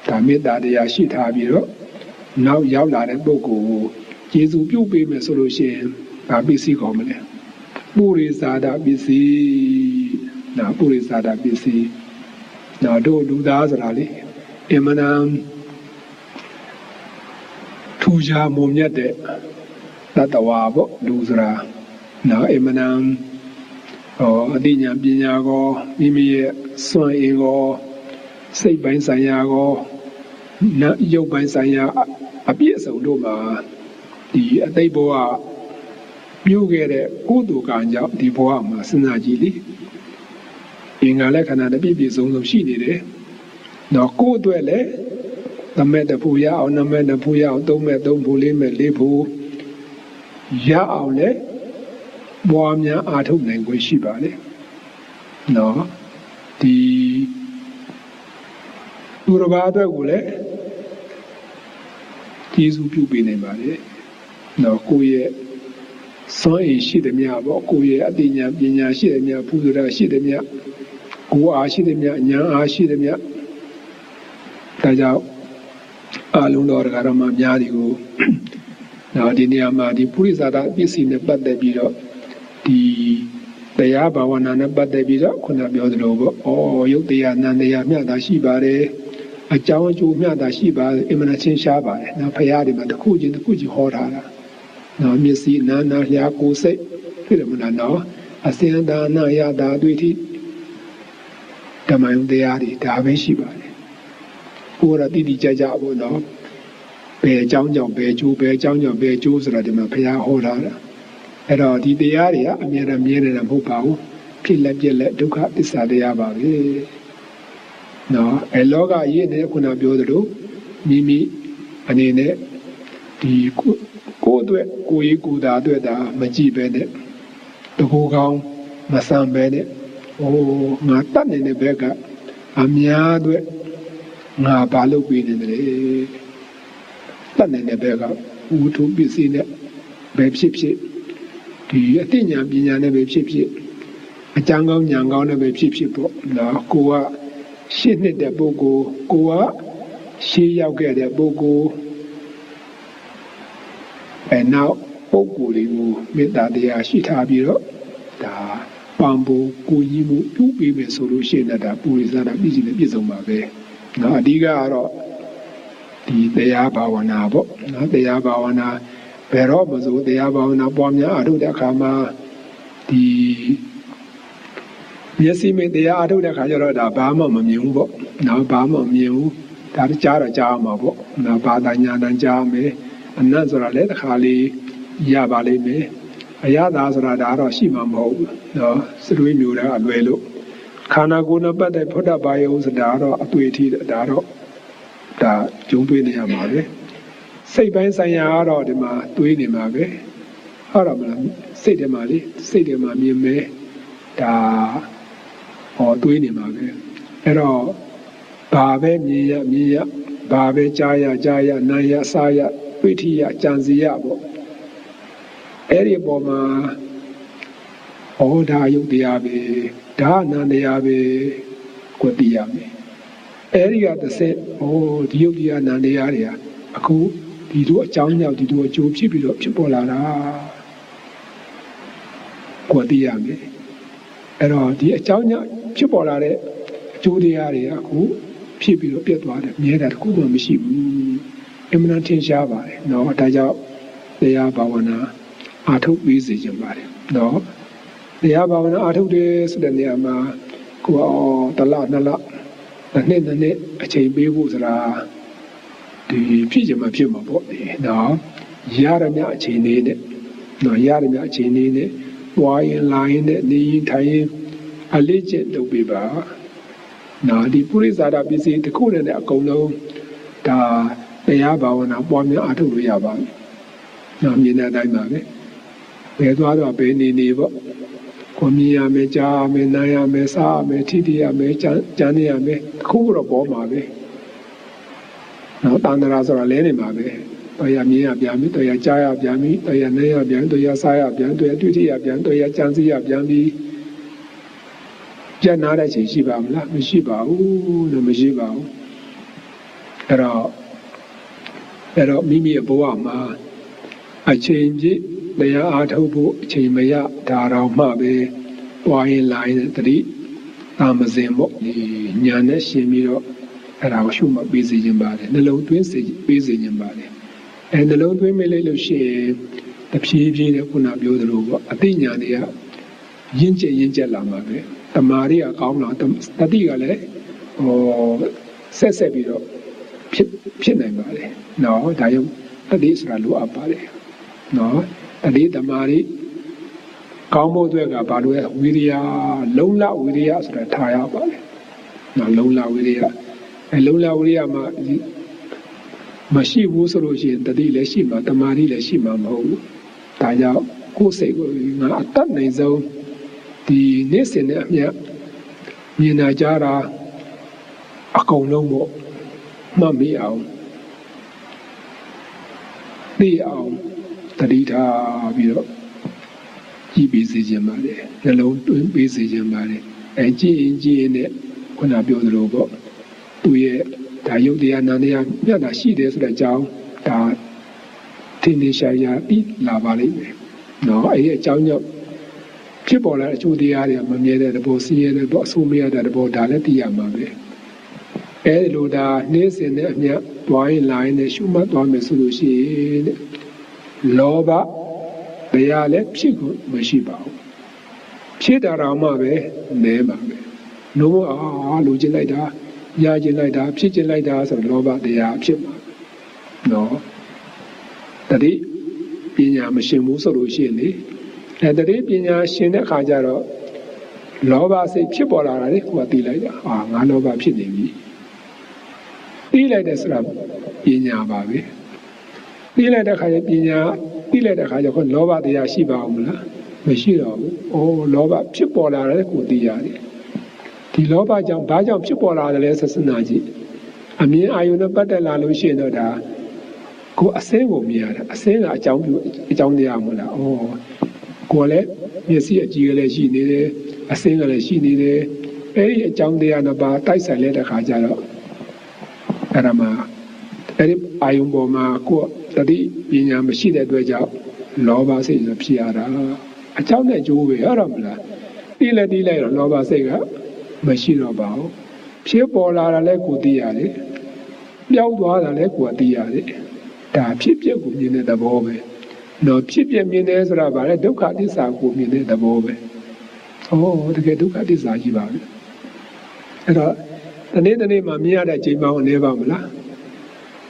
ဒါမေတ္တာတရားရှိထားပြီးတော့နောက်ရောက်လာတဲ့ပုဂ္ဂိုလ်ကိုကျေးဇူးပြုပေးမယ်ဆိုလို့ရှိရင်ဒါပစ္စည်းကောင်းမလဲပုရိသတာပစ္စည်းနော်ပုရိသတာပစ္စည်းနော်တို့လူသားဆိုတာလေအမှန်တန်ထူးခြားမုံမြတ်တဲ့တတဝါပေါ့လူဆိုတာနော်အမှန်တန်အသိဉာဏ်ပညာကောမိမိရဲ့စွမ်းအင်ကောစိတ်ပိုင်းဆိုင်ရာကောရုပ်ပိုင်းဆိုင်ရာအပြည့်အစုံတို့မှာဒီအတိတ်ဘဝပြုခဲ့တဲ့ကုသိုလ်ကံကြောင့်ဒီဘဝမှာစဉ်းစားကြည့်လေအင်္ဂါလက္ခဏာတစ်ပြည့်ပြည့်စုံစုံရှိနေတယ်နော်ကိုယ်အတွက်လည်းသမက်တဖူရအောင်နမက်တဖူရအောင်သုံးမဲ့သုံးဖို့လေးမဲ့လေးဖို့ရအောင်လေပွားများအားထုတ်နိုင်ခွင့်ရှိပါလေနော်ဒီသူတစ်ပါးအတွက်ကိုလည်းကျေးဇူးပြုပေးနိုင်ပါလေနော်ကိုယ့်ရဲ့စွမ်းရည်ရှိသည်များပေါ့ကိုယ့်ရဲ့အသိဉာဏ်ပညာရှိသည်များဘုရားရှိသည်များကိုယ်အားရှိသည်များဉာဏ်အားရှိသည်များဒါကြောင့်အလုံးတော်ကရမများဒီကိုနော်ဒီနေရာမှာဒီပုရိသတာပစ္စည်းနဲ့ပတ်သက်ပြီးတော့ဒီတရားဘာဝနာနဲ့ပတ်သက်ပြီးတော့ခုနပြောသလိုပေါ့ယုတ်တရားနန္တရားမျှတာရှိပါတယ်အကြောင်းအကျိုးမျှတာရှိပါတယ်အမှန်ချင်းရှားပါတယ်နော်ဖရာဒီမှာတစ်ခုချင်းဟောထားတာနော်မျက်စိနာနာလျာကိုယ်စိတ်ဖြစ်တယ်မလားနော်အစင်ဒါနာယတာအတွေ့အထိဓမ္မယုံတရားတွေဒါပဲရှိပါတယ်ကိုယ်ရတိတိကျကျပေါ့နော်ဘယ်အကြောင်းကြောင့်ဘယ်ကျိုးဘယ်အကြောင်းကြောင့်ဘယ်ကျိုးဆိုတာဒီမှာဖရာဟောထားတာအဲ့တော့ဒီတရားတွေကအမြဲတမ်းမြဲနေတာမဟုတ်ပါဘူးဖြစ်လက်ပြက်လက်ဒုက္ခသစ္စာတရားပါပဲနော်လောကကြီးနဲ့ခုနပြောသလိုမိမိအနေနဲ့ဒီကိုယ်အတွက်ကိုယ်ရေးကိုယ်သားအတွက်ဒါမကြည့်ပဲနဲ့တကူကောင်းမဆန်ပဲနဲ့ငါတတ်နေတဲ့ဘက်ကအများအတွက်ငါဘာလုပ်ပေးနေတယ်တတ်နေတဲ့ဘက်ကဝတ္ထုပစ္စည်းနဲ့ပဲဖြစ်ဖြစ်ဒီအသိဉာဏ်ပညာနဲ့ပဲဖြစ်ဖြစ်အကျမ်းကောင်းဉာဏ်ကောင်းနဲ့ပဲဖြစ်ဖြစ်ပေါ့နော်ကိုကရှင်းတဲ့ပုဂ္ဂိုလ်ကိုကရှေးရောက်ခဲ့တဲ့ပုဂ္ဂိုလ်နောက်ပုဂ္ဂိုလ်တွေကိုမေတ္တာတရားရှိထားပြီးတော့ဒါပံပိုးကိုကြီးမှုပြုပြီးမယ်ဆိုလို့ရှိရင်ဒါပုရိသတာပြည့်စုံပြည့်စုံပါပဲနော်အဓိကကတော့ဒီတရားဘာဝနာပေါ့နော်တရားဘာဝနာဘယ်တော့မှဆိုတရားဘာဝနာပွားများအထုတ်တဲ့အခါမှာဒီမျက်စိမိတ်တရားအထုတ်တဲ့အခါကျတော့ဒါဘာမှမမြင်ဘူးပေါ့နော်ဘာမှမမြင်ဘူးဒါကြားတော့ကြားမှာပေါ့နော်ဘာသာညာတန်ကြားမယ်အနတ်ဆိုတာလည်းတစ်ခါလေးရပါလိမ့်မယ်အရသာဆိုတာဒါတော့ရှိမှာမဟုတ်ဘူးနော်စတွေးမျိုးတွေကလွယ်လို့ခန္ဓာကိုယ်နဲ့ပတ်သက်ဖုဒ္ဓဘာယုဆိုတာတော့အတွေ့အထိဒါတော့ဒါကျုံတွေ့နေရမှာပဲစိတ်ပိုင်းဆိုင်ရာကတော့ဒီမှာတွေးနေမှာပဲဟုတ်တော့မလားစိတ်ထဲမှာလေစိတ်ထဲမှာမြင်မဲဒါတွေးနေမှာပဲအဲ့တော့ဘာပဲမြင်ရဘာပဲကြားရနားရစားရတွေ့ထိရကြံစီရပေါ့အဲ့ဒီပေါ်မှာဒါယုတ်တရားပဲဒါအနန္တရားပဲကိုသိရမယ်အဲ့ဒီကတစ်ဆက်ဒီယုတ်တရားအနန္တရားတွေကအခုဒီလိုအကြောင်းကြောင့်ဒီလိုအကျိုးဖြစ်ပြီးတော့ဖြစ်ပေါ်လာတာကိုသိရမယ်အဲ့တော့ဒီအကြောင်းကြောင့်ဖြစ်ပေါ်လာတဲ့အကျိုးတရားတွေအခုဖြစ်ပြီးတော့ပြတ်သွားတယ်မြဲတာတခုမှမရှိဘူးအမှန်ထင်ရှားပါတယ်နော်ဒါကြောင့်တရားဘာဝနာအာထုတ်ပြီးစေချင်ပါတယ်နော်တရားဘာဝနာအာထုတ်တယ်ဆိုတဲ့နေရာမှာကိုတလနှစ်လ နှစ်အချိန်ပေးဖို့ဆိုတာဒီဖြစ်ချင်မှဖြစ်မှာပေါ့နော်ရရမြအချိန်လေးနဲ့နော်ရရမြအချိန်လေးနဲ့ပွားရင်လာရင်နဲ့နေရင်ထိုင်ရင်အလေးကျင့်လုပ်ပေးပါနော်ဒီပုရိသတာပစ္စည်းတစ်ခုနဲ့အကုန်လုံးဒါတရားဘာဝနာပွားများအားထုတ်လို့ရပါမယ်နော်မြင်တဲ့အတိုင်းပါပဲဘယ်သွားတော့ဘယ်နေပေါ့ကိုမြင်ရမယ်ကြားရမယ်နားရမယ်စားရမယ်ထိတိရမယ်ကြားနေရမယ်တစ်ခုတော့ပေါ်မှာပဲနော်တန်တရာဆိုတာလဲနေမှာပဲတရားမြင်ရပြန်ပြီတရားကြားရပြန်ပြီတရားနားရပြန်တရားစားရပြန်တရားတွေ့ထိရပြန်တရားကြံစည်ရပြန်ပြီကြံ့နာတဲ့ချိန်ရှိပါမလားမရှိပါဘူးလို့မရှိပါဘူးအဲ့တော့မိမိရဲ့ဘဝမှာအချိန်ပြည့်တရားအားထုတ်ဖို့အချိန်မရဒါတော့မှပဲပွားရင်လာရင်တတိအာမစင်ပေါ့ဒီညာနဲ့ရှင်ပြီးတော့အဲ့ဒါကိုရှုမှတ်ပေးစေခြင်းပါတယ်နှလုံးသွင်းစေပေးစေခြင်းပါတယ်နှလုံးသွင်းမိလိုက်လို့ရှိရင်တဖြည်းဖြည်းနဲ့ခုနပြောသလိုပေါ့အသိဉာဏ်တွေကရင့်ကျက်လာမှာပဲတမာရီကကောင်းလာတတိကလည်းဆက်ပြီးတော့ဖြစ်နိုင်ပါလေနော်ဒါကြောင့်တတိဆိုတာလိုအပ်ပါလေနော်တတိတမာရီကောင်းဖို့အတွက်ကဘာလို့လဲဝိရိယလုံလဝိရိယဆိုတာထားရပါလေနော်လုံလဝိရိယလုံလဝိရိယမှာမရှိဘူးဆိုလို့ရှိရင်တတိလည်းရှိမှာတမာရီလည်းရှိမှာမဟုတ်ဘူးဒါကြောင့်ကိုယ်စိတ်ကိုငါအတတ်နိုင်ဆုံးဒီနေ့စဉ်နဲ့အမျှမြင်နာကြတာအကုန်လုံးပေါ့မှတ်မိအောင်သိအောင်တတိထားပြီးတော့ကြည်ပေးစေခြင်းပါလေနှလုံးသွင်းပေးစေခြင်းပါလေကြည်ရင်နဲ့ခုနပြောသလိုပေါ့သူရဲ့ဒါယုတ်တရားနာတရားမျက်နှာရှိတယ်ဆိုတဲ့အကြောင်းဒါထင်ရှားပြီးလာပါလိမ့်မယ်နော်အဲ့ဒီအကြောင်းကြောင့်ဖြစ်ပေါ်လာတဲ့အကျိုးတရားတွေမမြဲတဲ့သဘောဆင်းရဲတဲ့သဘောအဆိုးမရတဲ့သဘောဒါလည်းသိရမှာပဲအဲဒီလိုဒါနေ့စဉ်နဲ့အမျှတွားရင်လာရင်နဲ့ရှုမှတ်သွားမယ်ဆိုလို့ရှိရင်လောဘတရားလည်းဖြစ်ကိုမရှိပါဘူးဖြစ်တာတော့မှပဲနဲပါပဲလို့လိုချင်လိုက်တာရချင်လိုက်တာဖြစ်ချင်လိုက်တာဆိုတော့လောဘတရားဖြစ်မှာနော်တတိပညာမရှင်ဘူးဆိုလို့ရှိရင်လေတတိပညာရှင်တဲ့အခါကျတော့လောဘစိတ်ဖြစ်ပေါ်လာတာလေကိုယ်ကသိလိုက်တာငါလောဘဖြစ်နေပြီသိလိုက်တဲ့ဆိုတာပညာပါပဲသိလိုက်တဲ့အခါကျပညာသိလိုက်တဲ့အခါကျတော့လောဘတရားရှိပါအောင်မလားမရှိတော့ဘူးလောဘဖြစ်ပေါ်လာတယ်ကိုယ်သိရတယ်ဒီလောဘကြောင့်ဘာကြောင့်ဖြစ်ပေါ်လာတယ်လဲဆက်စနာကြည့်အမြင်အာယုန်နဲ့ပတ်သက်လာလို့ရှိရင်တော့ဒါကိုယ်အစင်းကိုမြင်ရတာအစင်းကအကြောင်းတရားမလားကိုယ်လည်းမျက်စိအကြည့်ကလေးရှိနေတယ်အစင်းကလည်းရှိနေတယ်အဲဒီအကြောင်းတရားနဲ့ပါတိုက်ဆိုင်တဲ့အခါကျတော့အဲ့ဒါမှအဲဒီအာယုန်ပေါ်မှာကိုယ်တတိပညာမရှိတဲ့အတွက်ကြောင့်လောဘစိတ်ဖြစ်ရတာအကြောင်းနဲ့အကျိုးပဲဟုတ်တော့မလားတိလိုက်တော့လောဘစိတ်ကမရှိတော့ပါဘူးဖြစ်ပေါ်လာတာလည်းကိုသိရတယ်ပျောက်သွားတာလည်းကိုသိရတယ်ဒါဖြစ်ပျက်ကိုမြင်တဲ့သဘောပဲတော့ဖြစ်ပျက်မြင်တယ်ဆိုတာဗါလဲဒုက္ခသစ္စာကိုမြင်တဲ့သဘောပဲတကယ်ဒုက္ခသစ္စာကြီးပါပဲအဲ့တော့တနေ့မှမြင်ရတဲ့ချိန်ပေါင်းအနေပါမလား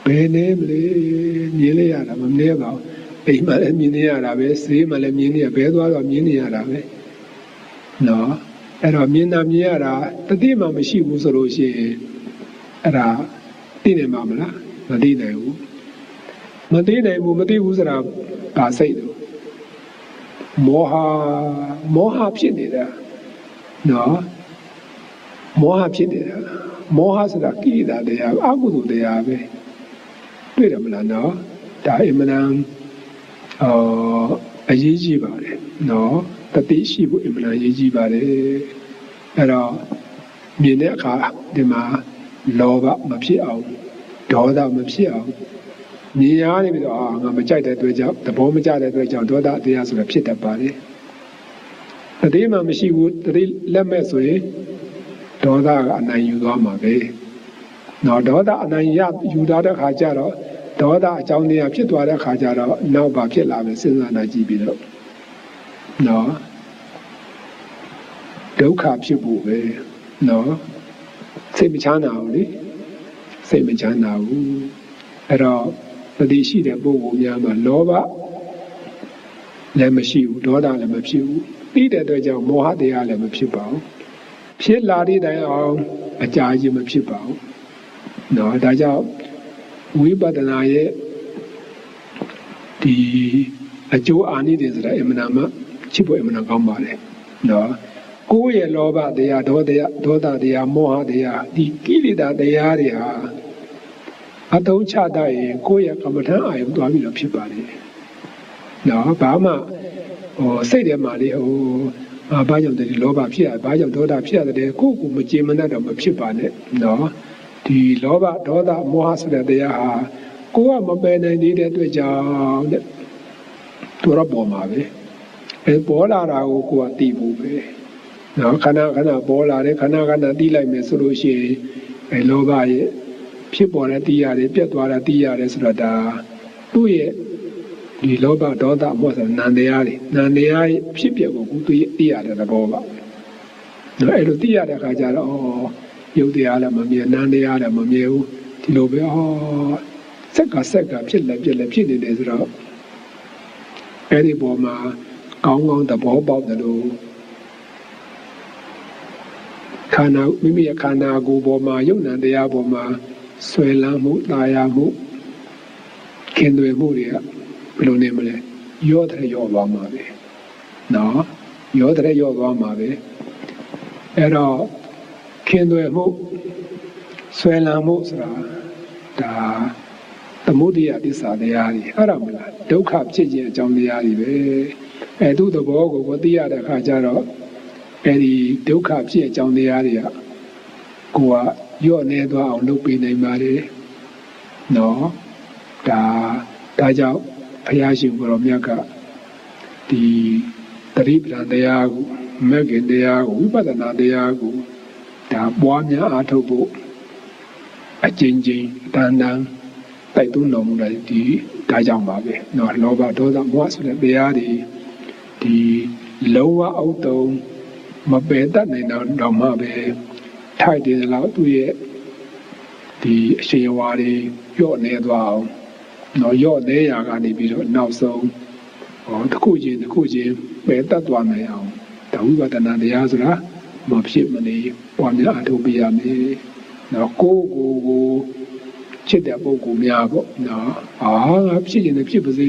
ဘယ်နေမလဲမြင်လေရတာမနေပါဘူးအိမ်မှာလည်းမြင်နေရတာပဲဈေးမှာလည်းမြင်နေရဘဲသွားတော့မြင်နေရတာပဲနော်အဲ့တော့မြင်ရတာတတိမှမရှိဘူးဆိုလို့ရှိရင်အဲ့ဒါသိနေမှာမလားမသိနိုင်ဘူးမသိဘူးဆိုတာဘာစိတ်လို့မောဟဖြစ်နေတာနော်မောဟဖြစ်နေတာမောဟဆိုတာကိလေသာတရားအကုသိုလ်တရားပဲတွေ့တယ်မလားနော်ဒါအမှန်တန်အရေးကြီးပါတယ်နော်တတိရှိဖို့အမှန်တန်အရေးကြီးပါတယ်အဲ့တော့မြင်တဲ့အခါဒီမှာလောဘမဖြစ်အောင်ဒေါသမဖြစ်အောင်မြင်ရနေပြီးတော့ငါမကြိုက်တဲ့အတွက်ကြောင့်သဘောမကျတဲ့အတွက်ကြောင့်ဒေါသတရားဆိုတာဖြစ်တတ်ပါတယ်တတိမှမရှိဘူးတတိလက်မဲ့ဆိုရင်ဒေါသကအနိုင်ယူသွားမှာပဲနော်ဒေါသအနိုင်ယူထားတဲ့ခါကျတော့ဒေါသအကြောင်းတရားဖြစ်သွားတဲ့ခါကျတော့နောက်ပါဖြစ်လာမယ်စဉ်းစားနာကြည့်ပြီးတော့နော်ဒုက္ခဖြစ်ဖို့ပဲနော် စိတ်မချမ်းသာဘူးလေစိတ်မချမ်းသာဘူးအဲ့တော့တတိရှိတဲ့ပုဂ္ဂိုလ်များမှာလောဘလည်းမရှိဘူးဒေါသလည်းမဖြစ်ဘူးပြီးတဲ့အတွက်ကြောင့်မောဟတရားလည်းမဖြစ်ပါဘူးဖြစ်လာတဲ့တိုင်အောင်အကြာကြီးမဖြစ်ပါဘူးနော်ဒါကြောင့်ဝိပဿနာရဲ့ဒီအကျိုးအာနိသင်ဆိုတာအမှန်တမ်းချစ်ဖို့အမှန်တမ်းကောင်းပါလေနော်ကိုယ့်ရဲ့လောဘတရားဒေါသတရားမောဟတရားဒီကိလေသာတရားတွေဟာအတုံးချတတ်ရင်ကိုယ့်ရဲ့ကမ္မထအာယုသွားပြီးတော့ဖြစ်ပါလေနော်ဘာမှစိတ်ထဲမှာလေဘာကြောင့်ဒီလောဘဖြစ်ရဘာကြောင့်ဒေါသဖြစ်ရတယ်ကိုယ့်ကိုမကြေမနက်တော့မဖြစ်ပါနဲ့နော်ဒီလောဘဒေါသမောဟဆိုတဲ့တရားဟာကိုယ်ကမပယ်နိုင်သေးတဲ့အတွက်ကြောင့်တဲ့သူတော့ပေါ်မှာပဲပေါ်လာတာကိုကိုယ်ကသိဖို့ပဲနော်ခဏပေါ်လာတယ်ခဏသိလိုက်မယ်ဆိုလို့ရှိရင်လောဘရဲ့ဖြစ်ပေါ်တဲ့သိရတယ်ပြတ်သွားတဲ့သိရတယ်ဆိုတော့ဒါသူ့ရဲ့ဒီလောဘဒေါသမောဟဆိုနန္တရားတွေနန္တရားရဲ့ဖြစ်ပျက်ကိုသူသိရတဲ့သဘောပါနော်အဲ့လိုသိရတဲ့အခါကျတော့ရုပ်တရားလည်းမမြင်နန္တရားလည်းမမြင်ဘူးဒီလိုပဲဆက်ကဖြစ်နေတယ်ဆိုတော့အဲ့ဒီပေါ်မှာကောင်းသဘောပေါက်တယ်လို့မိမိရဲ့ခန္ဓာကိုယ်ပေါ်မှာယုံနံတရားပေါ်မှာဆွဲလန်းမှုတာယာမှုခင်သွေမှုတွေကဘယ်လိုနေမလဲရောတဲ့ရောသွားမှာပဲနော်ရောတဲ့ရောသွားမှာပဲအဲ့တော့ခင်သွေမှုဆွဲလန်းမှုဆိုတာဒါသမုဒိယသစ္စာတရားတွေအဲ့ဒါမလားဒုက္ခဖြစ်ခြင်းအကြောင်းတရားတွေပဲသူ့သဘောကိုသိရတဲ့အခါကျတော့အဲ့ဒီဒုက္ခဖြစ်အကြောင်းတရားတွေကကိုကရော့နေသွားအောင်လုပ်ပေးနိုင်ပါလေနော်ဒါကြောင့်ဘုရားရှင်ကိုရောမြတ်ကဒီတတိပဌာန်တရားကိုမဂ္ဂင်တရားကိုဝိပဿနာတရားကိုဒါပွားများအားထုတ်ဖို့အကျဉ်းတန်တိုက်တွန်းတော်မူတဲ့ဒီဒါကြောင့်ပါပဲနော်လောဘဒေါသမောဟဆိုတဲ့တရားတွေဒီလုံးဝအောက်တုံးမပယ်တတ်နိုင်တော့မှပဲထိုက်တယ်လို့သူ့ရဲ့ဒီအရှိန်အဝါတွေရော့နေသွားအောင်နော်ရော့နေရကနေပြီးတော့နောက်ဆုံးတစ်ခုချင်းပယ်တတ်သွားနိုင်အောင်ဒါဝိပဿနာတရားဆိုတာမဖြစ်မနေပွားများအထုတ်ပြရမယ်နော်ကိုချစ်တဲ့ပုဂ္ဂိုလ်များပေါ့နော်ငါဖြစ်ရင်လည်းဖြစ်ပါစေ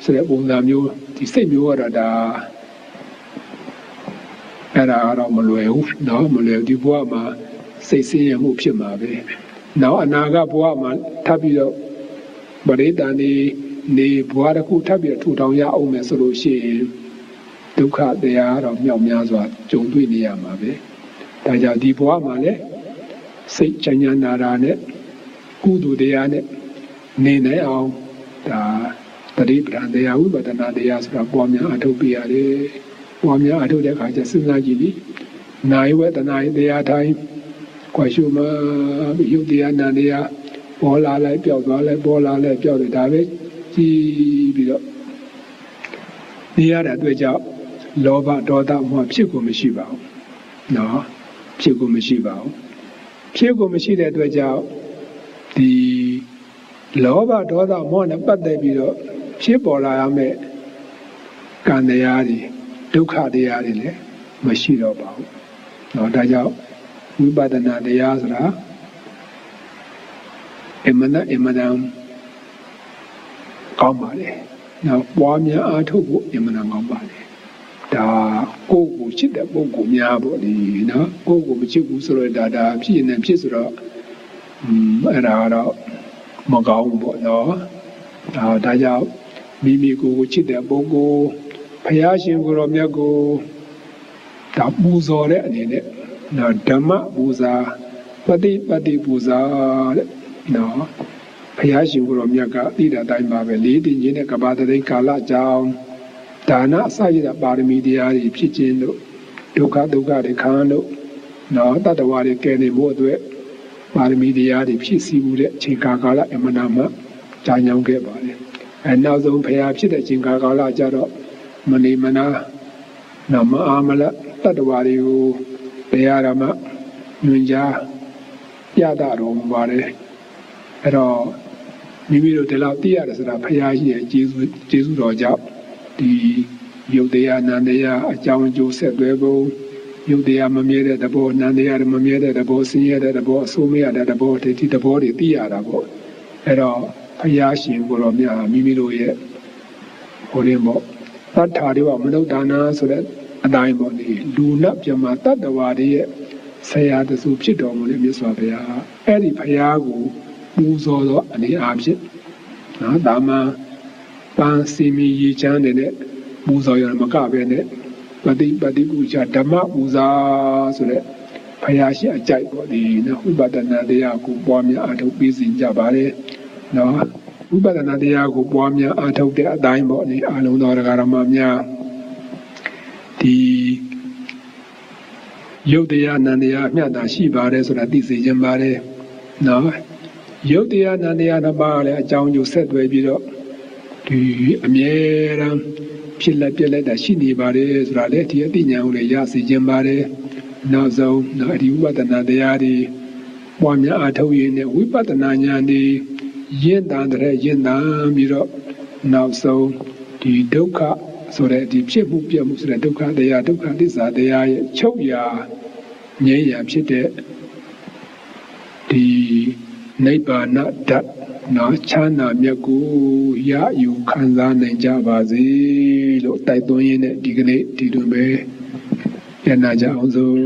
ဆိုတဲ့ပုံစံမျိုးဒီစိတ်မျိုးကတော့ဒါအဲ့ဒါကတော့မလွယ်ဘူးနော်မလွယ်ဒီဘဝမှာစိတ်ဆင်းရဲမှုဖြစ်မှာပဲနောက်အနာဂတ်ဘဝမှာထပ်ပြီးတော့ပရိသတ်နေဘဝတစ်ခုထပ်ပြီးတော့ထူထောင်ရအောင်မယ်ဆိုလို့ရှိရင်ဒုက္ခတရားတော့မြောက်များစွာကြုံတွေ့နေရမှာပဲဒါကြောင့်ဒီဘဝမှာလည်းစိတ်ချမ်းသာတာနဲ့ကုသိုလ်တရားနဲ့နေနိုင်အောင်ဒါတတိပဌာန်တရားဝိပဿနာတရားဆိုတာပွားများအထုတ်ပြရတယ်ပွားများအထုတ်တဲ့အခါကျစဉ်းစားကြည့်လိနိုင်ဝတနာတရားတိုင်းကွာရှုမယုတ်တရားနာတရားပေါ်လာလိုက်ပြောက်သွားလိုက်ပေါ်လာလိုက်ပြောက်တယ်ဒါပဲကြည့်ပြီးတော့နေရတဲ့အတွက်ကြောင့်လောဘဒေါသမောဟဖြစ်ကိုမရှိပါဘူးနော်ဖြစ်ကိုမရှိပါဘူးဖြစ်ကိုမရှိတဲ့အတွက်ကြောင့်ဒီလောဘဒေါသမောဟနဲ့ပတ်သက်ပြီးတော့ဖြစ်ပေါ်လာရမယ့်ကံတရားတွေဒုက္ခတရားတွေလည်းမရှိတော့ပါဘူး။နော်ဒါကြောင့်ဝိပဿနာတရားဆိုတာအမှန်တန်ကောင်းပါလေ။နော်ပွားများအားထုတ်ဖို့အမှန်တန်ကောင်းပါလေ။ဒါကိုယ့်ကိုချစ်တဲ့ပုဂ္ဂိုလ်များပေါ့ဒီနော်ကိုယ့်ကိုမချစ်ဘူးဆိုတော့ဒါဖြစ်ရင်လည်းဖြစ်ဆိုတော့အဲ့ဒါကတော့မကောင်းဘူးပေါ့နော်ဒါကြောင့်မိမိကိုယ်ကိုချစ်တဲ့ပုဂ္ဂိုလ်ဘုရားရှင်ကိုယ်တော်မြတ်ကိုဒါပူဇော်တဲ့အနေနဲ့နော်ဓမ္မပူဇာပฏิပူဇာတဲ့နော်ဘုရားရှင်ကိုယ်တော်မြတ်ကသိတဲ့အတိုင်းပါပဲလေးတင်ခြင်းနဲ့ကဘာတရိကာလကြောင့်ဒါနအစရတဲ့ပါရမီတရားတွေဖြစ်ခြင်းတို့ဒုက္ခတွေခံလို့နော်တတ္တဝါတွေကယ်နေဖို့အတွက်ပါရမီတရားတွေဖြစ်စီမှုတဲ့အချိန်ကာလအမှန်တမ်းကြာညောင်းခဲ့ပါတယ်နောက်ဆုံးဘုရားဖြစ်တဲ့အချိန်ကာလကြတော့မနေမနာမအားမလတတ္တဝါတွေကိုဘုရားဓမ္မညွှန်ကြား ပြတာတော်မူပါတယ်အဲ့တော့မိမိတို့ဒီလောက်သိရတယ်ဆိုတာဘုရားရှင်ရဲ့ကျေးဇူးတော်ကြောင့်ဒီယုတ်တရားနန္တရားအကြောင်းအကျိုးဆက်သွဲဖို့ယုတ်တရားမမြဲတဲ့သဘောနန္တရားမမြဲတဲ့သဘောဆင်းရဲတဲ့သဘောအဆိုးမရတဲ့သဘောဒီသဘောတွေသိရတာပေါ့အဲ့တော့ဘုရားရှင်ကိုတော်မြတ်မိမိတို့ရဲ့ဟိုရင်ပေါ့သတ္ထာတွေမနုဿာနာဆိုတဲ့အတိုင်းပေါ့ဒီလူနတ်ပြမတတ္တဝါတွေရဲ့ဆရာတဆူဖြစ်တော်မူတဲ့မြတ်စွာဘုရားအဲ့ဒီဘုရားကိုပူဇော်သောအနေအားဖြင့်နော်ဒါမှပန်းစီမီရေချမ်းတဲ့ပူဇော်ရမကပဲနဲ့ပฏิပူဇာဓမ္မပူဇာဆိုတဲ့ဘုရားရှင်အကြိုက်ပေါ့ဒီနော်ဥပဒနာတရားကိုပွားများအားထုတ်ပြီးစဉ်ကြပါလေနော်ဥပဒနာတရားကိုပွားများအားထုတ်တဲ့အတိုင်းပေါ့ဒီအလုံးတော်ရမများဒီယုတ်တရားနန္တရားအမြတ်တာရှိပါတယ်ဆိုတာသိစေခြင်းပါတယ်နော်ယုတ်တရားနန္တရားတစ်ပါးလည်းအကြောင်းကျိုးဆက်သွဲပြီးတော့ဒီအမြဲတမ်းဖြစ်လက်ပြက်လက်တာရှိနေပါတယ်ဆိုတာလည်းဒီအသိဉာဏ်ကိုလည်းရစေခြင်းပါတယ်နောက်ဆုံးနော်ဒီဝိပဿနာတရားတွေပွားများအားထုတ်ရင်းနဲ့ဝိပဿနာဉာဏ်တွေရင့်တန်ပြီးတော့နောက်ဆုံးဒီဒုက္ခဆိုတဲ့ဒီဖြစ်မှုပြမှုဆိုတဲ့ဒုက္ခတရားဒုက္ခသစ္စာတရားရဲ့ချုပ်ရာငြိမ်းရာဖြစ်တဲ့ဒီနိဗ္ဗာန်ဓာတ်နော်ချမ်းသာမြတ်ကိုရယူခံစားနိုင်ကြပါစေလို့တိုက်တွန်းရင်းနဲ့ဒီကနေ့ဒီလိုပဲညနာကြအောင်စို့